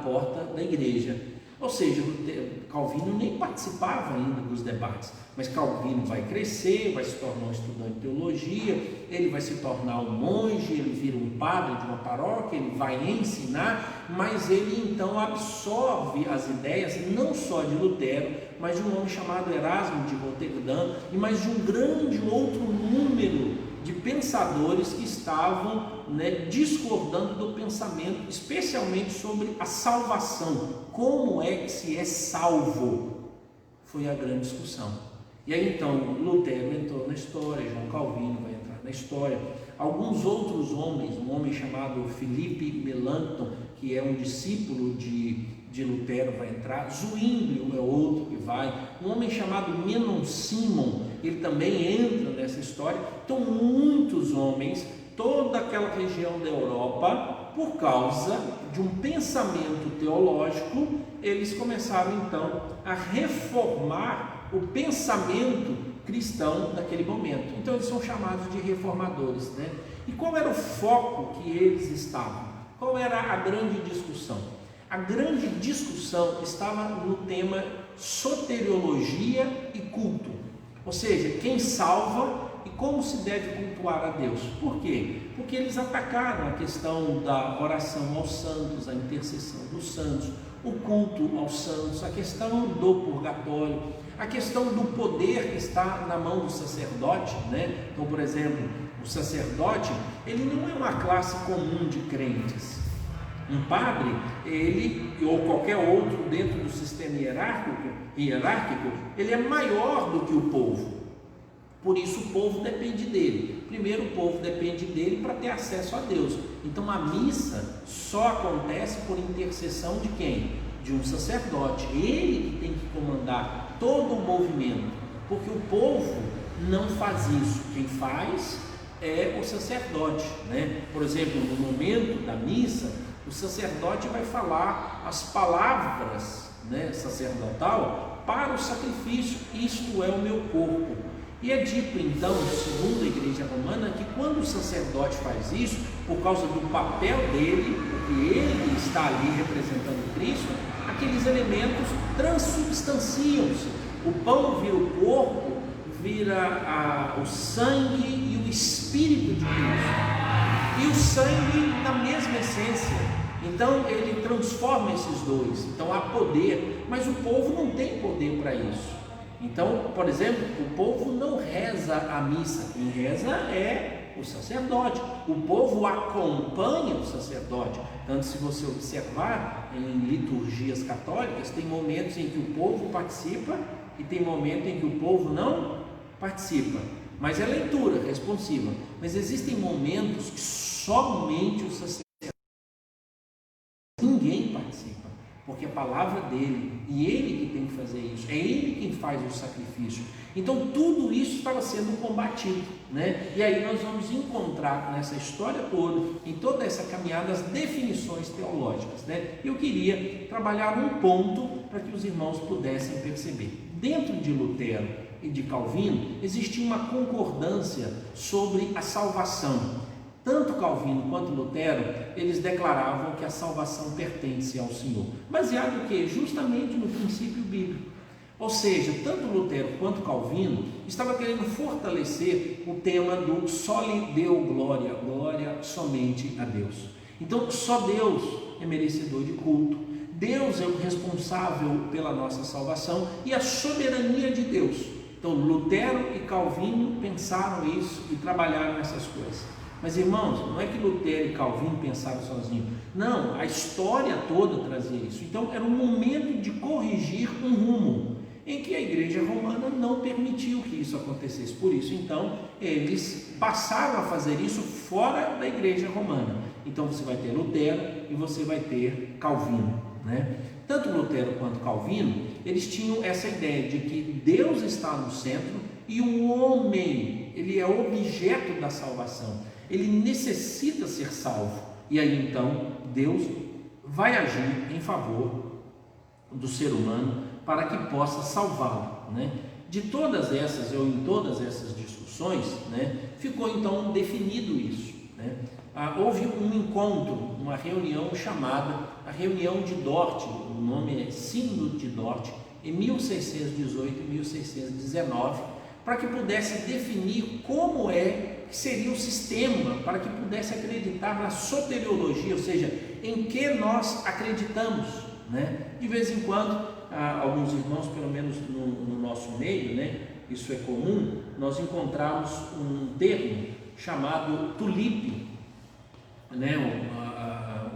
porta da igreja. Ou seja, Calvino nem participava ainda dos debates, mas Calvino vai crescer, vai se tornar um estudante de teologia, ele vai se tornar um monge, ele vira um padre de uma paróquia, ele vai ensinar, mas ele então absorve as ideias não só de Lutero, mas de um homem chamado Erasmo de Roterdã, e mais de um grande outro número de pensadores que estavam, né, discordando do pensamento, especialmente sobre a salvação. Como é que se é salvo? Foi a grande discussão. E aí então Lutero entrou na história, João Calvino vai entrar na história, alguns outros homens, um homem chamado Felipe Melanchthon, que é um discípulo de Lutero, vai entrar, Zwinglio é outro que vai, um homem chamado Menon Simon, ele também entra nessa história. Então muitos homens, toda aquela região da Europa, por causa de um pensamento teológico, eles começaram então a reformar o pensamento cristão daquele momento. Então eles são chamados de reformadores, né? E qual era o foco que eles estavam? Qual era a grande discussão? A grande discussão estava no tema soteriologia e culto, ou seja, quem salva e como se deve cultuar a Deus. Por quê? Porque eles atacaram a questão da oração aos santos, a intercessão dos santos, o culto aos santos, a questão do purgatório, a questão do poder que está na mão do sacerdote, né? Então, por exemplo, o sacerdote, ele não é uma classe comum de crentes. Um padre, ele ou qualquer outro dentro do sistema hierárquico, ele é maior do que o povo. Por isso o povo depende dele. Primeiro, o povo depende dele para ter acesso a Deus. Então a missa só acontece por intercessão de quem? De um sacerdote. Ele que tem que comandar todo o movimento, porque o povo não faz isso. Quem faz é o sacerdote, né? Por exemplo, no momento da missa, o sacerdote vai falar as palavras, né, sacerdotal para o sacrifício. Isto é o meu corpo. E é dito então, segundo a igreja romana, que quando o sacerdote faz isso, por causa do papel dele, porque ele está ali representando Cristo, aqueles elementos transubstanciam-se. O pão vira o corpo, vira o sangue e o espírito de Cristo. E o sangue na mesma essência. Então ele transforma esses dois. Então há poder, mas o povo não tem poder para isso. Então, por exemplo, o povo não reza a missa, quem reza é o sacerdote. O povo acompanha o sacerdote. Tanto, se você observar em liturgias católicas, tem momentos em que o povo participa e tem momentos em que o povo não participa. Mas é leitura responsiva. Mas existem momentos que somente o sacerdote, ninguém participa, porque a palavra dele, e ele que tem que fazer isso, é ele quem faz o sacrifício. Então tudo isso estava sendo combatido, né? E aí nós vamos encontrar nessa história toda, em toda essa caminhada, as definições teológicas, né? Eu queria trabalhar um ponto para que os irmãos pudessem perceber. Dentro de Lutero e de Calvino existia uma concordância sobre a salvação. Tanto Calvino quanto Lutero, eles declaravam que a salvação pertence ao Senhor, baseado em quê? Justamente no princípio bíblico. Ou seja, tanto Lutero quanto Calvino estavam querendo fortalecer o tema do soli Deo glória, glória somente a Deus. Então, só Deus é merecedor de culto, Deus é o responsável pela nossa salvação e a soberania de Deus. Então, Lutero e Calvino pensaram isso e trabalharam essas coisas. Mas, irmãos, não é que Lutero e Calvino pensaram sozinhos. Não, a história toda trazia isso. Então, era um momento de corrigir um rumo em que a igreja romana não permitiu que isso acontecesse. Por isso, então, eles passaram a fazer isso fora da igreja romana. Então, você vai ter Lutero e você vai ter Calvino, né? Tanto Lutero quanto Calvino, eles tinham essa ideia de que Deus está no centro e o homem, ele é objeto da salvação. Ele necessita ser salvo. E aí, então, Deus vai agir em favor do ser humano para que possa salvá-lo, né? De todas essas, ou em todas essas discussões, né, ficou então definido isso, né? Houve um encontro, uma reunião chamada a Reunião de Dort, o nome é Sínodo de Dort, em 1618 e 1619, para que pudesse definir como que seria o sistema, para que pudesse acreditar na soteriologia, ou seja, em que nós acreditamos, né? De vez em quando, alguns irmãos, pelo menos no nosso meio, né, isso é comum, nós encontramos um termo chamado tulipe, né?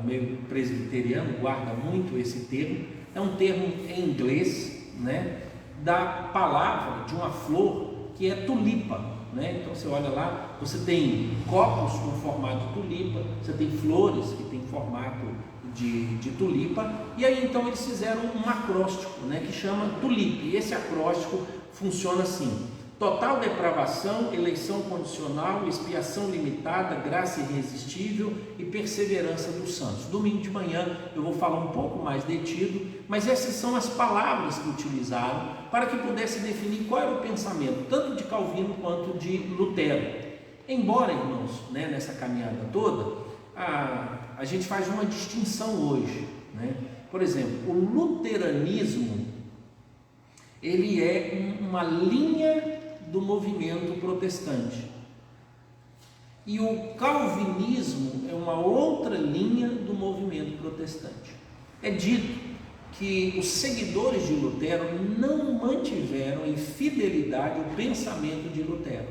O meio presbiteriano guarda muito esse termo, é um termo em inglês, né, da palavra de uma flor que é tulipa, né? Então você olha lá, você tem copos com formato de tulipa, você tem flores que tem formato de tulipa, e aí então eles fizeram um acróstico, né, que chama tulipe. E esse acróstico funciona assim: total depravação, eleição condicional, expiação limitada, graça irresistível e perseverança dos santos. Domingo de manhã eu vou falar um pouco mais detido, mas essas são as palavras que utilizaram para que pudesse definir qual era o pensamento, tanto de Calvino quanto de Lutero. Embora, irmãos, né, nessa caminhada toda, a gente faz uma distinção hoje, né? Por exemplo, o luteranismo, ele é uma linha do movimento protestante, e o calvinismo é uma outra linha do movimento protestante. É dito que os seguidores de Lutero não mantiveram em fidelidade o pensamento de Lutero.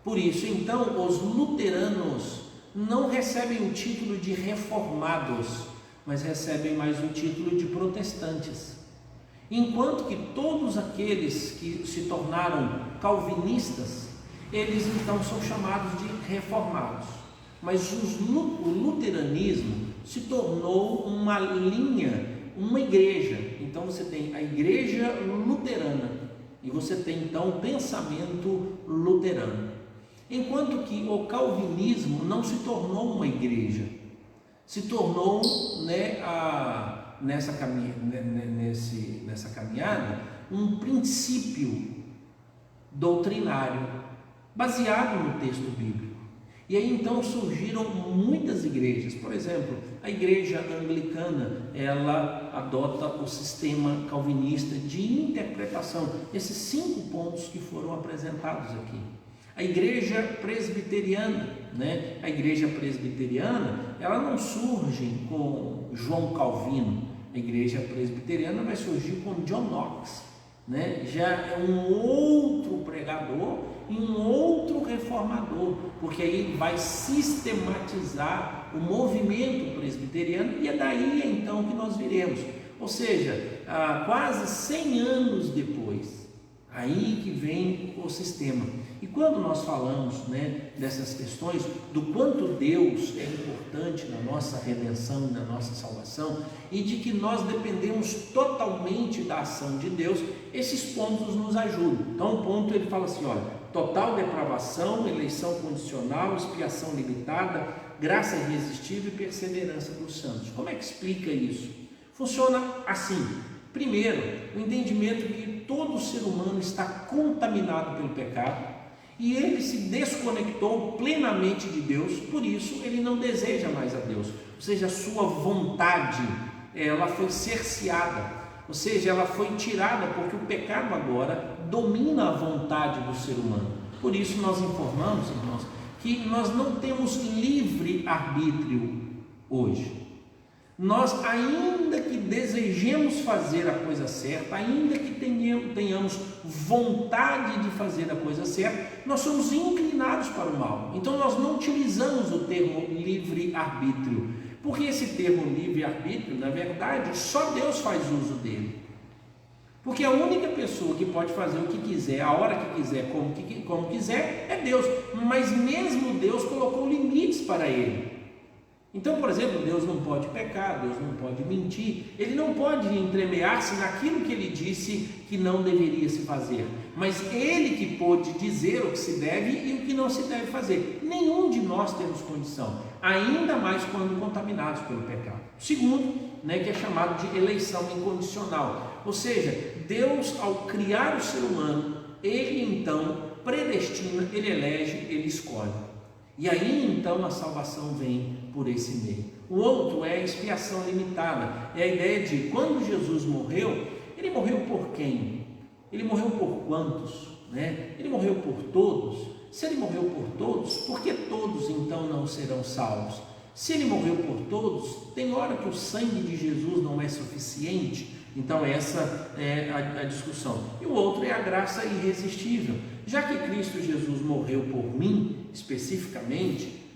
Por isso, então, os luteranos não recebem o título de reformados, mas recebem mais o título de protestantes. Enquanto que todos aqueles que se tornaram calvinistas, eles então são chamados de reformados. Mas o luteranismo se tornou uma linha, uma igreja. Então você tem a igreja luterana e você tem então o pensamento luterano. Enquanto que o calvinismo não se tornou uma igreja, se tornou, né, nessa caminhada, um princípio doutrinário baseado no texto bíblico. E aí então surgiram muitas igrejas. Por exemplo, a igreja anglicana, ela adota o sistema calvinista de interpretação, esses 5 pontos que foram apresentados aqui. A igreja presbiteriana, né? A igreja presbiteriana, ela não surge com João Calvino. A igreja presbiteriana vai surgir com John Knox, né? Já é um outro pregador e um outro reformador, porque aí vai sistematizar o movimento presbiteriano, e é daí então que nós viremos. Ou seja, quase 100 anos depois, aí que vem o sistema. E quando nós falamos, né, dessas questões, do quanto Deus é importante na nossa redenção, na nossa salvação, e de que nós dependemos totalmente da ação de Deus, esses pontos nos ajudam. Então o ponto, ele fala assim, olha, total depravação, eleição condicional, expiação limitada, graça irresistível e perseverança dos santos. Como é que explica isso? Funciona assim. Primeiro, o entendimento que todo ser humano está contaminado pelo pecado e ele se desconectou plenamente de Deus, por isso ele não deseja mais a Deus, ou seja, a sua vontade, ela foi cerceada. Ou seja, ela foi tirada porque o pecado agora domina a vontade do ser humano. Por isso nós informamos, irmãos, que nós não temos livre arbítrio hoje. Nós, ainda que desejemos fazer a coisa certa, ainda que tenhamos vontade de fazer a coisa certa, nós somos inclinados para o mal. Então nós não utilizamos o termo livre-arbítrio, porque esse termo livre-arbítrio, na verdade, só Deus faz uso dele. Porque a única pessoa que pode fazer o que quiser, a hora que quiser, como quiser, é Deus. Mas mesmo Deus colocou limites para ele. Então, por exemplo, Deus não pode pecar, Deus não pode mentir, Ele não pode entremear-se naquilo que Ele disse que não deveria se fazer, mas Ele que pôde dizer o que se deve e o que não se deve fazer. Nenhum de nós temos condição, ainda mais quando contaminados pelo pecado. Segundo, que é chamado de eleição incondicional, ou seja, Deus, ao criar o ser humano, Ele então predestina, Ele elege, Ele escolhe. E aí então a salvação vem por esse meio. O outro é a expiação limitada. É a ideia de quando Jesus morreu, Ele morreu por quem? Ele morreu por quantos? Ele morreu por todos? Se Ele morreu por todos, por que todos então não serão salvos? Se Ele morreu por todos, tem hora que o sangue de Jesus não é suficiente? Então essa é a discussão. E o outro é a graça irresistível. Já que Cristo Jesus morreu por mim, especificamente,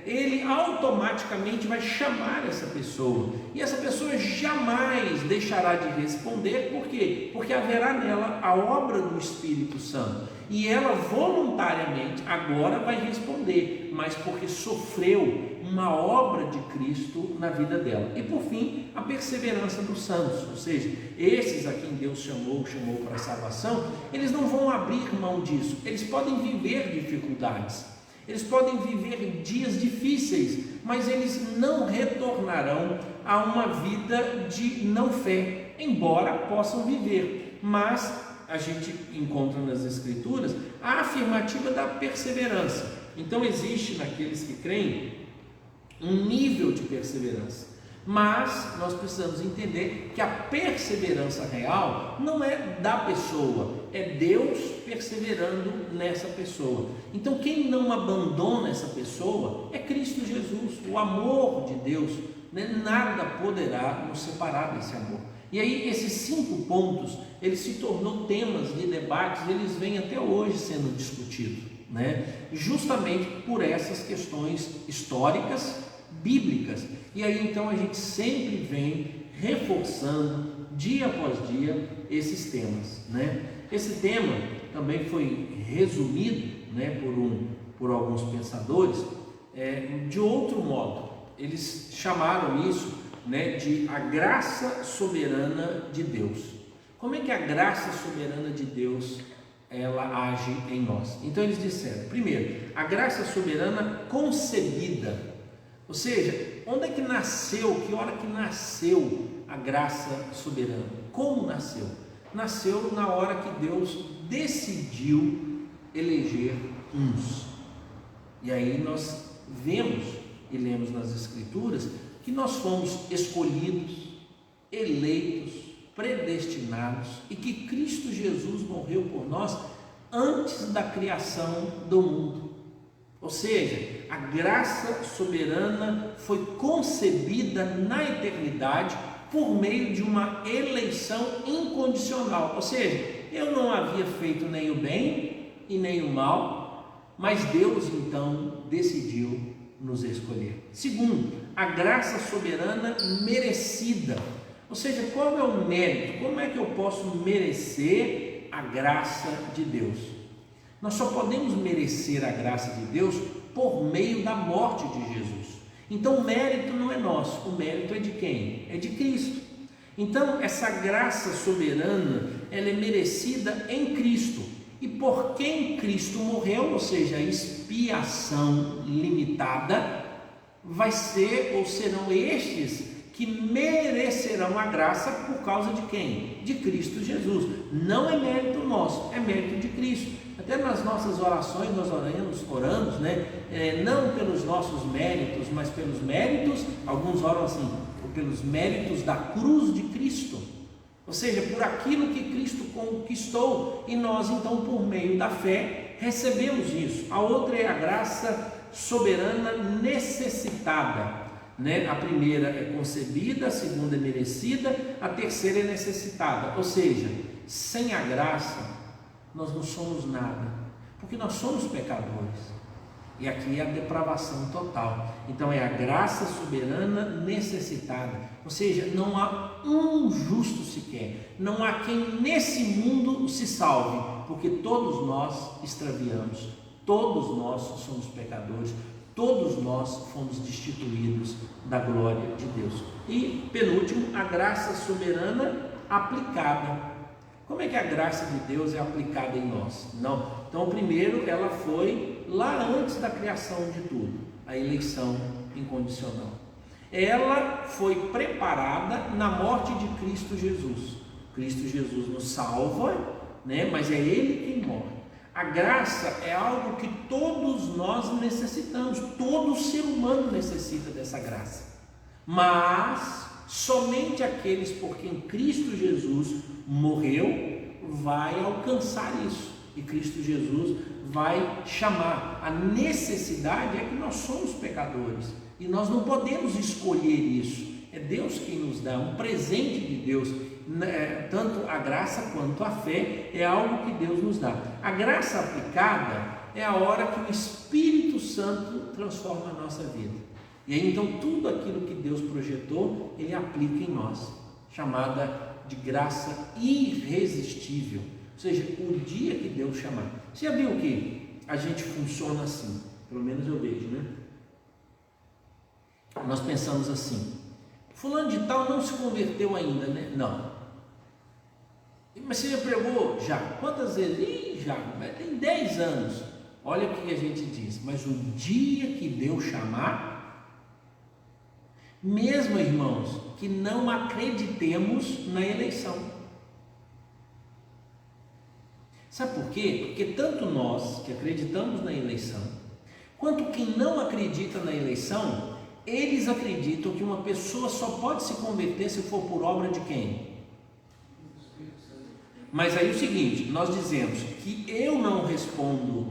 Ele automaticamente vai chamar essa pessoa, e essa pessoa jamais deixará de responder. Por quê? Porque haverá nela a obra do Espírito Santo, e ela voluntariamente agora vai responder, mas porque sofreu uma obra de Cristo na vida dela. E por fim, a perseverança dos santos, ou seja, esses a quem Deus chamou para a salvação, eles não vão abrir mão disso. Eles podem viver dificuldades, eles podem viver dias difíceis, mas eles não retornarão a uma vida de não fé, embora possam viver. Mas a gente encontra nas Escrituras a afirmativa da perseverança. Então existe naqueles que creem um nível de perseverança, mas nós precisamos entender que a perseverança real não é da pessoa, é Deus perseverando nessa pessoa. Então quem não abandona essa pessoa é Cristo Jesus, o amor de Deus, nada poderá nos separar desse amor. E aí esses 5 pontos, eles se tornam temas de debates, eles vêm até hoje sendo discutidos, justamente por essas questões históricas, bíblicas. E aí então a gente sempre vem reforçando dia após dia esses temas, Esse tema também foi resumido, por alguns pensadores de outro modo. Eles chamaram isso, de a graça soberana de Deus. Como é que a graça soberana de Deus ela age em nós? Então eles disseram, primeiro, a graça soberana concebida. Ou seja, onde é que nasceu, que hora que nasceu a graça soberana? Como nasceu? Nasceu na hora que Deus decidiu eleger uns. E aí nós vemos e lemos nas Escrituras que nós fomos escolhidos, eleitos, predestinados, e que Cristo Jesus morreu por nós antes da criação do mundo. Ou seja, a graça soberana foi concebida na eternidade por meio de uma eleição incondicional. Ou seja, eu não havia feito nem o bem e nem o mal, mas Deus então decidiu nos escolher. Segundo, a graça soberana merecida. Ou seja, qual é o mérito? Como é que eu posso merecer a graça de Deus? Nós só podemos merecer a graça de Deus por meio da morte de Jesus. Então o mérito não é nosso, o mérito é de quem? É de Cristo. Então essa graça soberana, ela é merecida em Cristo. E por quem Cristo morreu, ou seja, a expiação limitada, vai ser ou serão estes que merecerão a graça por causa de quem? De Cristo Jesus. Não é mérito nosso, é mérito de Cristo. Até nas nossas orações nós oramos, não pelos nossos méritos, mas pelos méritos, alguns oram assim, pelos méritos da cruz de Cristo. Ou seja, por aquilo que Cristo conquistou, e nós então por meio da fé recebemos isso. A outra é a graça soberana necessitada, né? A primeira é concebida, a segunda é merecida, a terceira é necessitada. Ou seja, sem a graça nós não somos nada, porque nós somos pecadores. E aqui é a depravação total. Então é a graça soberana necessitada. Ou seja, não há um justo sequer. Não há quem nesse mundo se salve, porque todos nós extraviamos. Todos nós somos pecadores. Todos nós fomos destituídos da glória de Deus. E penúltimo, a graça soberana aplicada. Como é que a graça de Deus é aplicada em nós? Não. Então, primeiro, ela foi lá antes da criação de tudo, a eleição incondicional. Ela foi preparada na morte de Cristo Jesus. Cristo Jesus nos salva, né? Mas é Ele quem morre. A graça é algo que todos nós necessitamos, todo ser humano necessita dessa graça. Mas somente aqueles por quem Cristo Jesus morreu vai alcançar isso. E Cristo Jesus vai chamar. A necessidade é que nós somos pecadores e nós não podemos escolher isso. É Deus quem nos dá, um presente de Deus. Tanto a graça quanto a fé é algo que Deus nos dá. A graça aplicada é a hora que o Espírito Santo transforma a nossa vida. E aí então tudo aquilo que Deus projetou, Ele aplica em nós, chamada de graça irresistível. Ou seja, o dia que Deus chamar. Você já viu que a gente funciona assim? Pelo menos eu vejo, né? Nós pensamos assim: fulano de tal não se converteu ainda, né? Não. Mas você já pregou? Já. Quantas vezes? Já. Tem 10 anos. Olha o que a gente diz. Mas o dia que Deus chamar, mesmo, irmãos, que não acreditemos na eleição. Sabe por quê? Porque tanto nós que acreditamos na eleição, quanto quem não acredita na eleição, eles acreditam que uma pessoa só pode se converter se for por obra de quem? Mas aí é o seguinte, nós dizemos que eu não respondo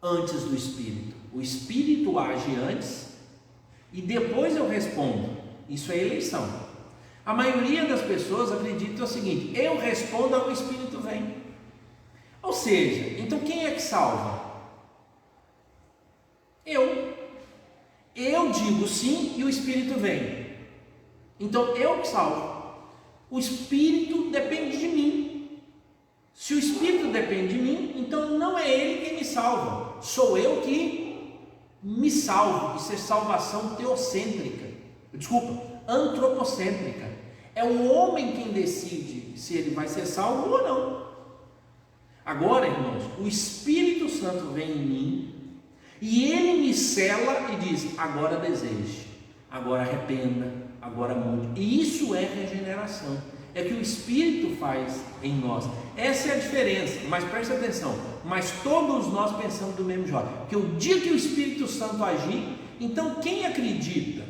antes do Espírito. O Espírito age antes e depois eu respondo. Isso é eleição. A maioria das pessoas acredita o seguinte: eu respondo ao Espírito vem. Ou seja, então quem é que salva? Eu digo sim e o Espírito vem. Então eu que salvo. O Espírito depende de mim. Se o Espírito depende de mim, então não é Ele quem me salva. Sou eu que me salvo. Isso é salvação teocêntrica. Desculpa, antropocêntrica. É o homem quem decide se ele vai ser salvo ou não. Agora, irmãos, o Espírito Santo vem em mim e ele me sela e diz: agora deseje, agora arrependa, agora mude. E isso é regeneração. É que o Espírito faz em nós. Essa é a diferença. Mas preste atenção. Mas todos nós pensamos do mesmo jeito. Porque o dia que o Espírito Santo agir, então quem acredita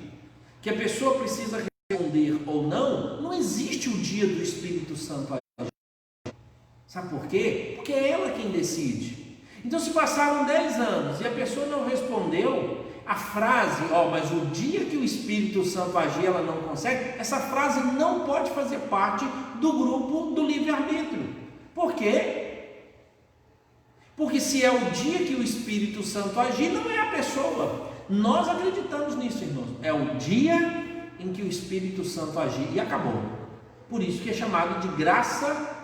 que a pessoa precisa responder ou não, não existe o dia do Espírito Santo agir. Sabe por quê? Porque é ela quem decide. Então, se passaram 10 anos e a pessoa não respondeu, a frase, mas o dia que o Espírito Santo agir, ela não consegue, essa frase não pode fazer parte do grupo do livre-arbítrio. Por quê? Porque se é o dia que o Espírito Santo agir, não é a pessoa. Nós acreditamos nisso, irmãos. É o dia em que o Espírito Santo agir e acabou. Por isso que é chamado de graça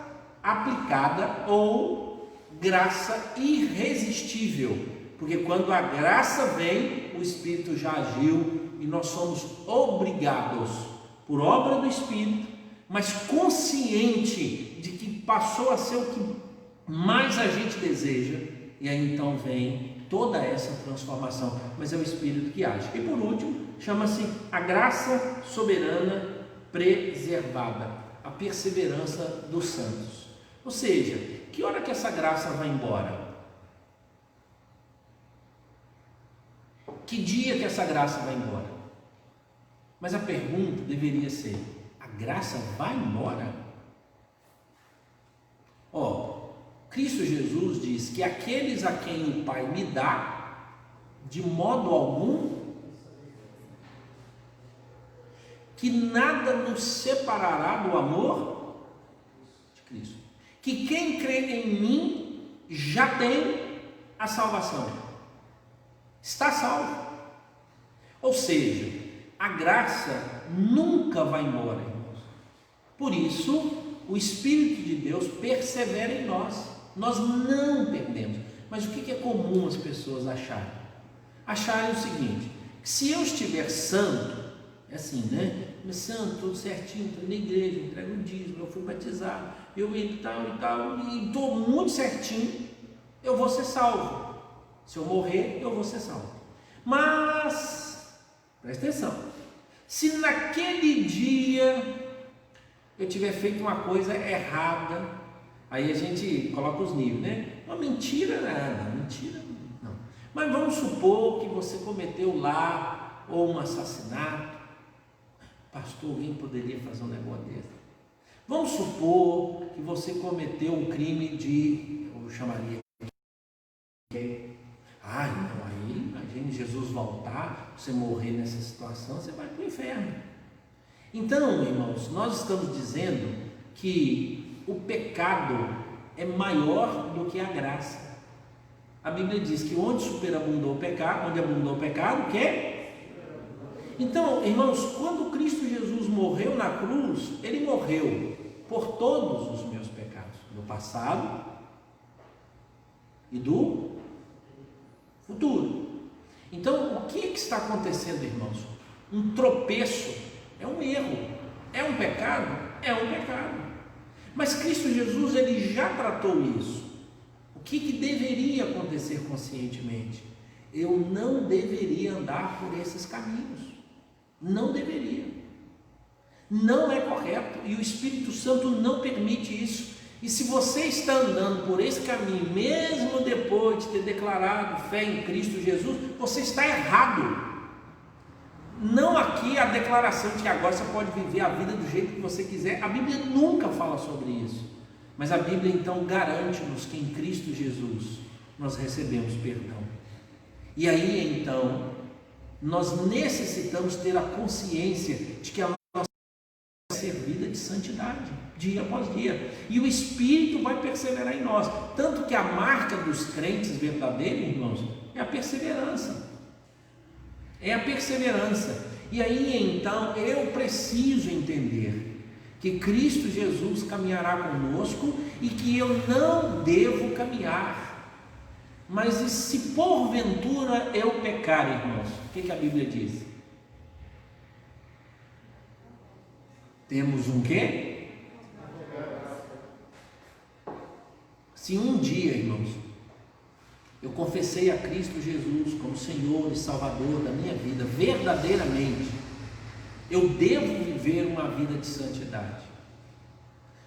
aplicada ou graça irresistível. Porque quando a graça vem, o Espírito já agiu e nós somos obrigados, por obra do Espírito, mas consciente de que passou a ser o que mais a gente deseja, e aí então vem toda essa transformação, mas é o Espírito que age. E por último, chama-se a graça soberana preservada, a perseverança dos santos. Ou seja, que hora que essa graça vai embora? Que dia que essa graça vai embora? Mas a pergunta deveria ser: a graça vai embora? Cristo Jesus diz que aqueles a quem o Pai me dá, de modo algum, que nada nos separará do amor de Cristo. Que quem crê em mim já tem a salvação. Está salvo. Ou seja, a graça nunca vai embora, irmãos. Por isso, o Espírito de Deus persevera em nós. Nós não perdemos. Mas o que é comum as pessoas acharem? Acharem o seguinte: que se eu estiver santo, é assim, né? Mas santo, tudo certinho, estou na igreja, entrego o dízimo, eu fui batizado, eu e tal, e estou muito certinho, eu vou ser salvo. Se eu morrer, eu vou ser salvo. Mas, presta atenção, se naquele dia eu tiver feito uma coisa errada, aí a gente coloca os níveis, né? Uma mentira nada, mentira não. Mas vamos supor que você cometeu lá ou um assassinato. Pastor, alguém poderia fazer um negócio desse? Vamos supor que você cometeu um crime de, eu chamaria, então aí, imagine Jesus voltar, você morrer nessa situação, você vai para o inferno. Então, irmãos, nós estamos dizendo que o pecado é maior do que a graça. A Bíblia diz que onde superabundou o pecado, onde abundou o pecado, o quê? Então, irmãos, quando Cristo Jesus morreu na cruz, Ele morreu por todos os meus pecados, do passado e do futuro. Então, o que está acontecendo, irmãos? Um tropeço é um erro, é um pecado, é um pecado. Mas Cristo Jesus, Ele já tratou isso. O que deveria acontecer conscientemente? Eu não deveria andar por esses caminhos. Não deveria. Não é correto. E o Espírito Santo não permite isso. E se você está andando por esse caminho, mesmo depois de ter declarado fé em Cristo Jesus, você está errado. Não aqui a declaração de que agora você pode viver a vida do jeito que você quiser. A Bíblia nunca fala sobre isso. Mas a Bíblia então garante-nos que em Cristo Jesus nós recebemos perdão. E aí então nós necessitamos ter a consciência de que a nossa vida vai ser vida de santidade, dia após dia. E o Espírito vai perseverar em nós. Tanto que a marca dos crentes verdadeiros, irmãos, é a perseverança. É a perseverança. E aí então eu preciso entender que Cristo Jesus caminhará conosco e que eu não devo caminhar. Mas e se porventura eu pecar, irmãos? O que a Bíblia diz? Temos um quê? Se um dia, irmãos, eu confessei a Cristo Jesus como Senhor e Salvador da minha vida, verdadeiramente, eu devo viver uma vida de santidade.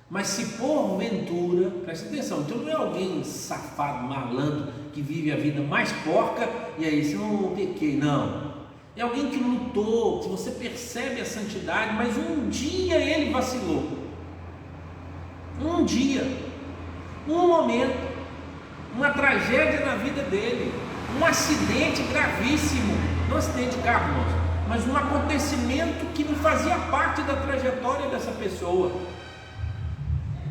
Mas se porventura, presta atenção, então não é alguém safado, malandro, que vive a vida mais porca, e aí se eu pequei, não. É alguém que lutou, que você percebe a santidade, mas um dia ele vacilou. Um dia, um momento, uma tragédia na vida dele, um acidente gravíssimo, não um acidente de carro, mas um acontecimento que não fazia parte da trajetória dessa pessoa.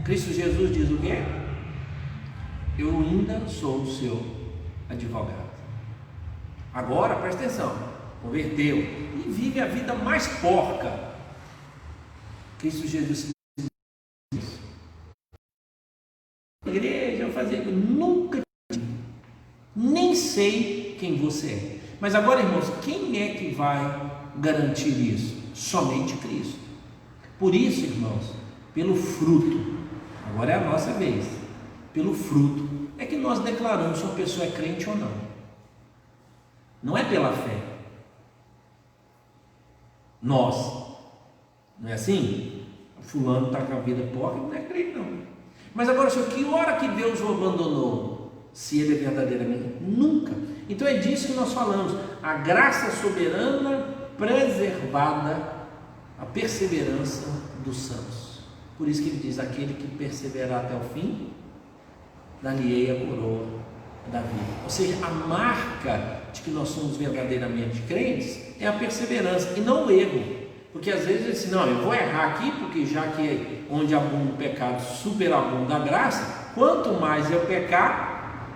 Cristo Jesus diz o quê? Eu ainda sou o seu advogado. Agora, presta atenção, converteu e vive a vida mais porca. Cristo Jesus diz: igreja, eu fazia, eu nunca nem sei quem você é. Mas agora, irmãos, quem é que vai garantir isso? Somente Cristo. Por isso, irmãos, pelo fruto, agora é a nossa vez, pelo fruto é que nós declaramos se uma pessoa é crente ou não. Não é pela fé. Nós, não é assim? Fulano está com a vida porca, não é crente não. Mas agora, senhor, que hora que Deus o abandonou? Se ele é verdadeiramente? Nunca. Então é disso que nós falamos. A graça soberana preservada a perseverança dos santos. Por isso que ele diz: aquele que perseverar até o fim, dar-lhe-ei a coroa da vida. Ou seja, a marca de que nós somos verdadeiramente crentes é a perseverança e não o erro. Porque às vezes ele diz: não, eu vou errar aqui, porque já que onde abunda o pecado superabunda a graça, quanto mais eu pecar,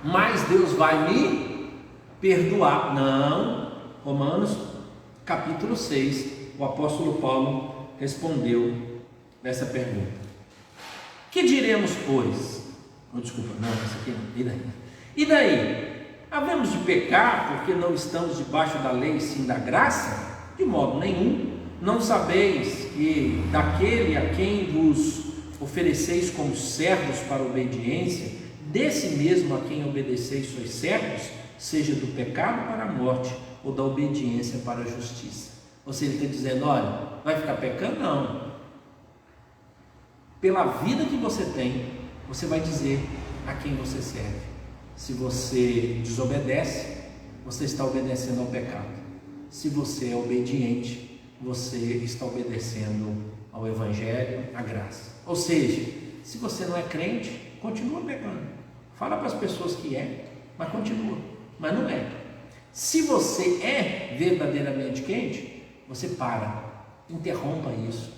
mais Deus vai me perdoar. Não. Romanos capítulo 6, o apóstolo Paulo respondeu essa pergunta: que diremos, pois? Oh, desculpa, não, essa aqui não. E daí? Havemos de pecar porque não estamos debaixo da lei, sim da graça? De modo nenhum. Não sabeis que daquele a quem vos ofereceis como servos para a obediência, desse mesmo a quem obedeceis sois servos, seja do pecado para a morte, ou da obediência para a justiça? Ou seja, ele está dizendo: olha, vai ficar pecando? Não. Pela vida que você tem, você vai dizer a quem você serve. Se você desobedece, você está obedecendo ao pecado. Se você é obediente, você está obedecendo ao Evangelho, à graça. Ou seja, se você não é crente, continua pecando. Fala para as pessoas que é, mas continua, mas não é. Se você é verdadeiramente crente, você para, interrompa isso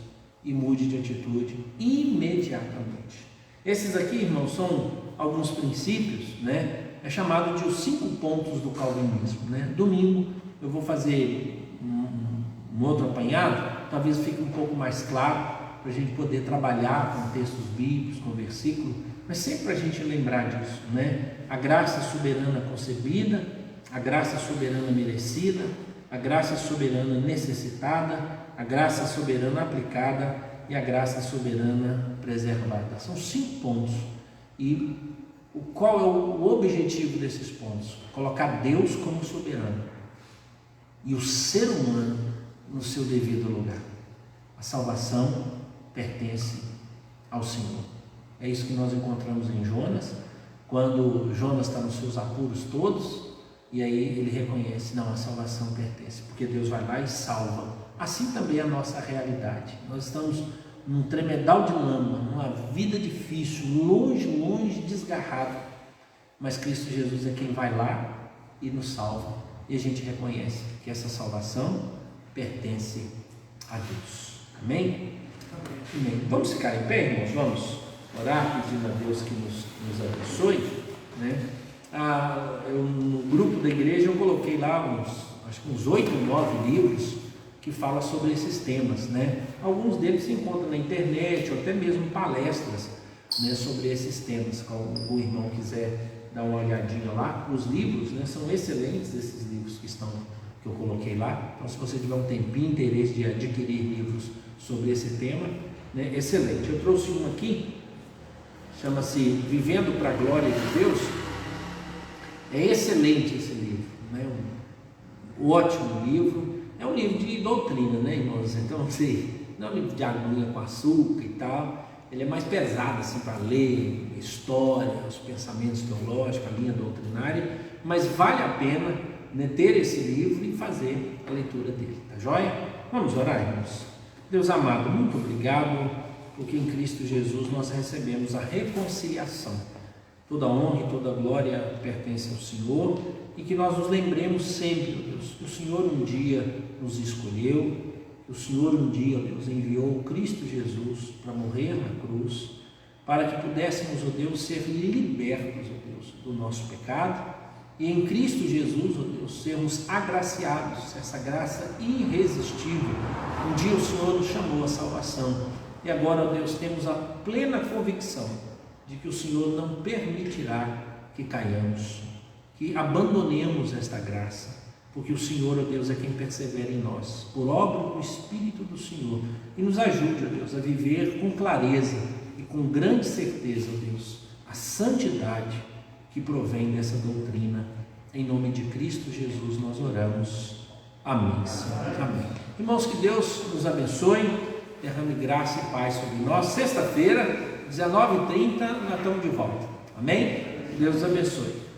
e mude de atitude imediatamente. Esses aqui, irmãos, são alguns princípios, né? É chamado de os 5 pontos do calvinismo, né? Domingo eu vou fazer um outro apanhado, talvez fique um pouco mais claro, para a gente poder trabalhar com textos bíblicos, com versículos, mas sempre para a gente lembrar disso, né? A graça soberana concebida, a graça soberana merecida, a graça soberana necessitada, a graça soberana aplicada e a graça soberana preservada. São 5 pontos. E qual é o objetivo desses pontos? Colocar Deus como soberano e o ser humano no seu devido lugar. A salvação pertence ao Senhor. É isso que nós encontramos em Jonas, quando Jonas está nos seus apuros todos, e aí ele reconhece: não, a salvação pertence, porque Deus vai lá e salva. Assim também é a nossa realidade. Nós estamos num tremedal de lama, numa vida difícil, longe, desgarrado, mas Cristo Jesus é quem vai lá e nos salva, e a gente reconhece que essa salvação pertence a Deus. Amém? Amém. Vamos ficar em pé, irmãos? Vamos orar pedindo a Deus que nos abençoe, né? No grupo da igreja eu coloquei lá uns 8 ou 9 livros que falam sobre esses temas, né? Alguns deles se encontram na internet, ou até mesmo palestras, né, sobre esses temas. Se o irmão quiser dar uma olhadinha lá, os livros, né, são excelentes, esses livros que eu coloquei lá. Então, se você tiver um tempinho, interesse de adquirir livros sobre esse tema, né, excelente. Eu trouxe um aqui, chama-se Vivendo para a Glória de Deus. É excelente esse livro, né? Um ótimo livro. É um livro de doutrina, né, irmãos? Então, assim, não é um livro de aguinha com açúcar e tal. Ele é mais pesado, assim, para ler história, os pensamentos teológicos, a linha doutrinária. Mas vale a pena, né, ter esse livro e fazer a leitura dele, tá joia? Vamos orar, irmãos? Deus amado, muito obrigado, porque em Cristo Jesus nós recebemos a reconciliação. Toda honra e toda glória pertence ao Senhor, e que nós nos lembremos sempre, Deus, que o Senhor um dia nos escolheu, que o Senhor um dia, Deus, enviou o Cristo Jesus para morrer na cruz, para que pudéssemos, ó Deus, ser libertos, ó Deus, do nosso pecado, e em Cristo Jesus, ó Deus, sermos agraciados, essa graça irresistível. Um dia o Senhor nos chamou à salvação, e agora, ó Deus, temos a plena convicção de que o Senhor não permitirá que caiamos, que abandonemos esta graça, porque o Senhor, ó Deus, é quem persevera em nós, por obra do Espírito do Senhor, e nos ajude, ó Deus, a viver com clareza e com grande certeza, ó Deus, a santidade que provém dessa doutrina. Em nome de Cristo Jesus nós oramos. Amém, Senhor. Amém. Irmãos, que Deus nos abençoe, derrame graça e paz sobre nós. Sexta-feira, 19h30, nós estamos de volta. Amém? Deus abençoe.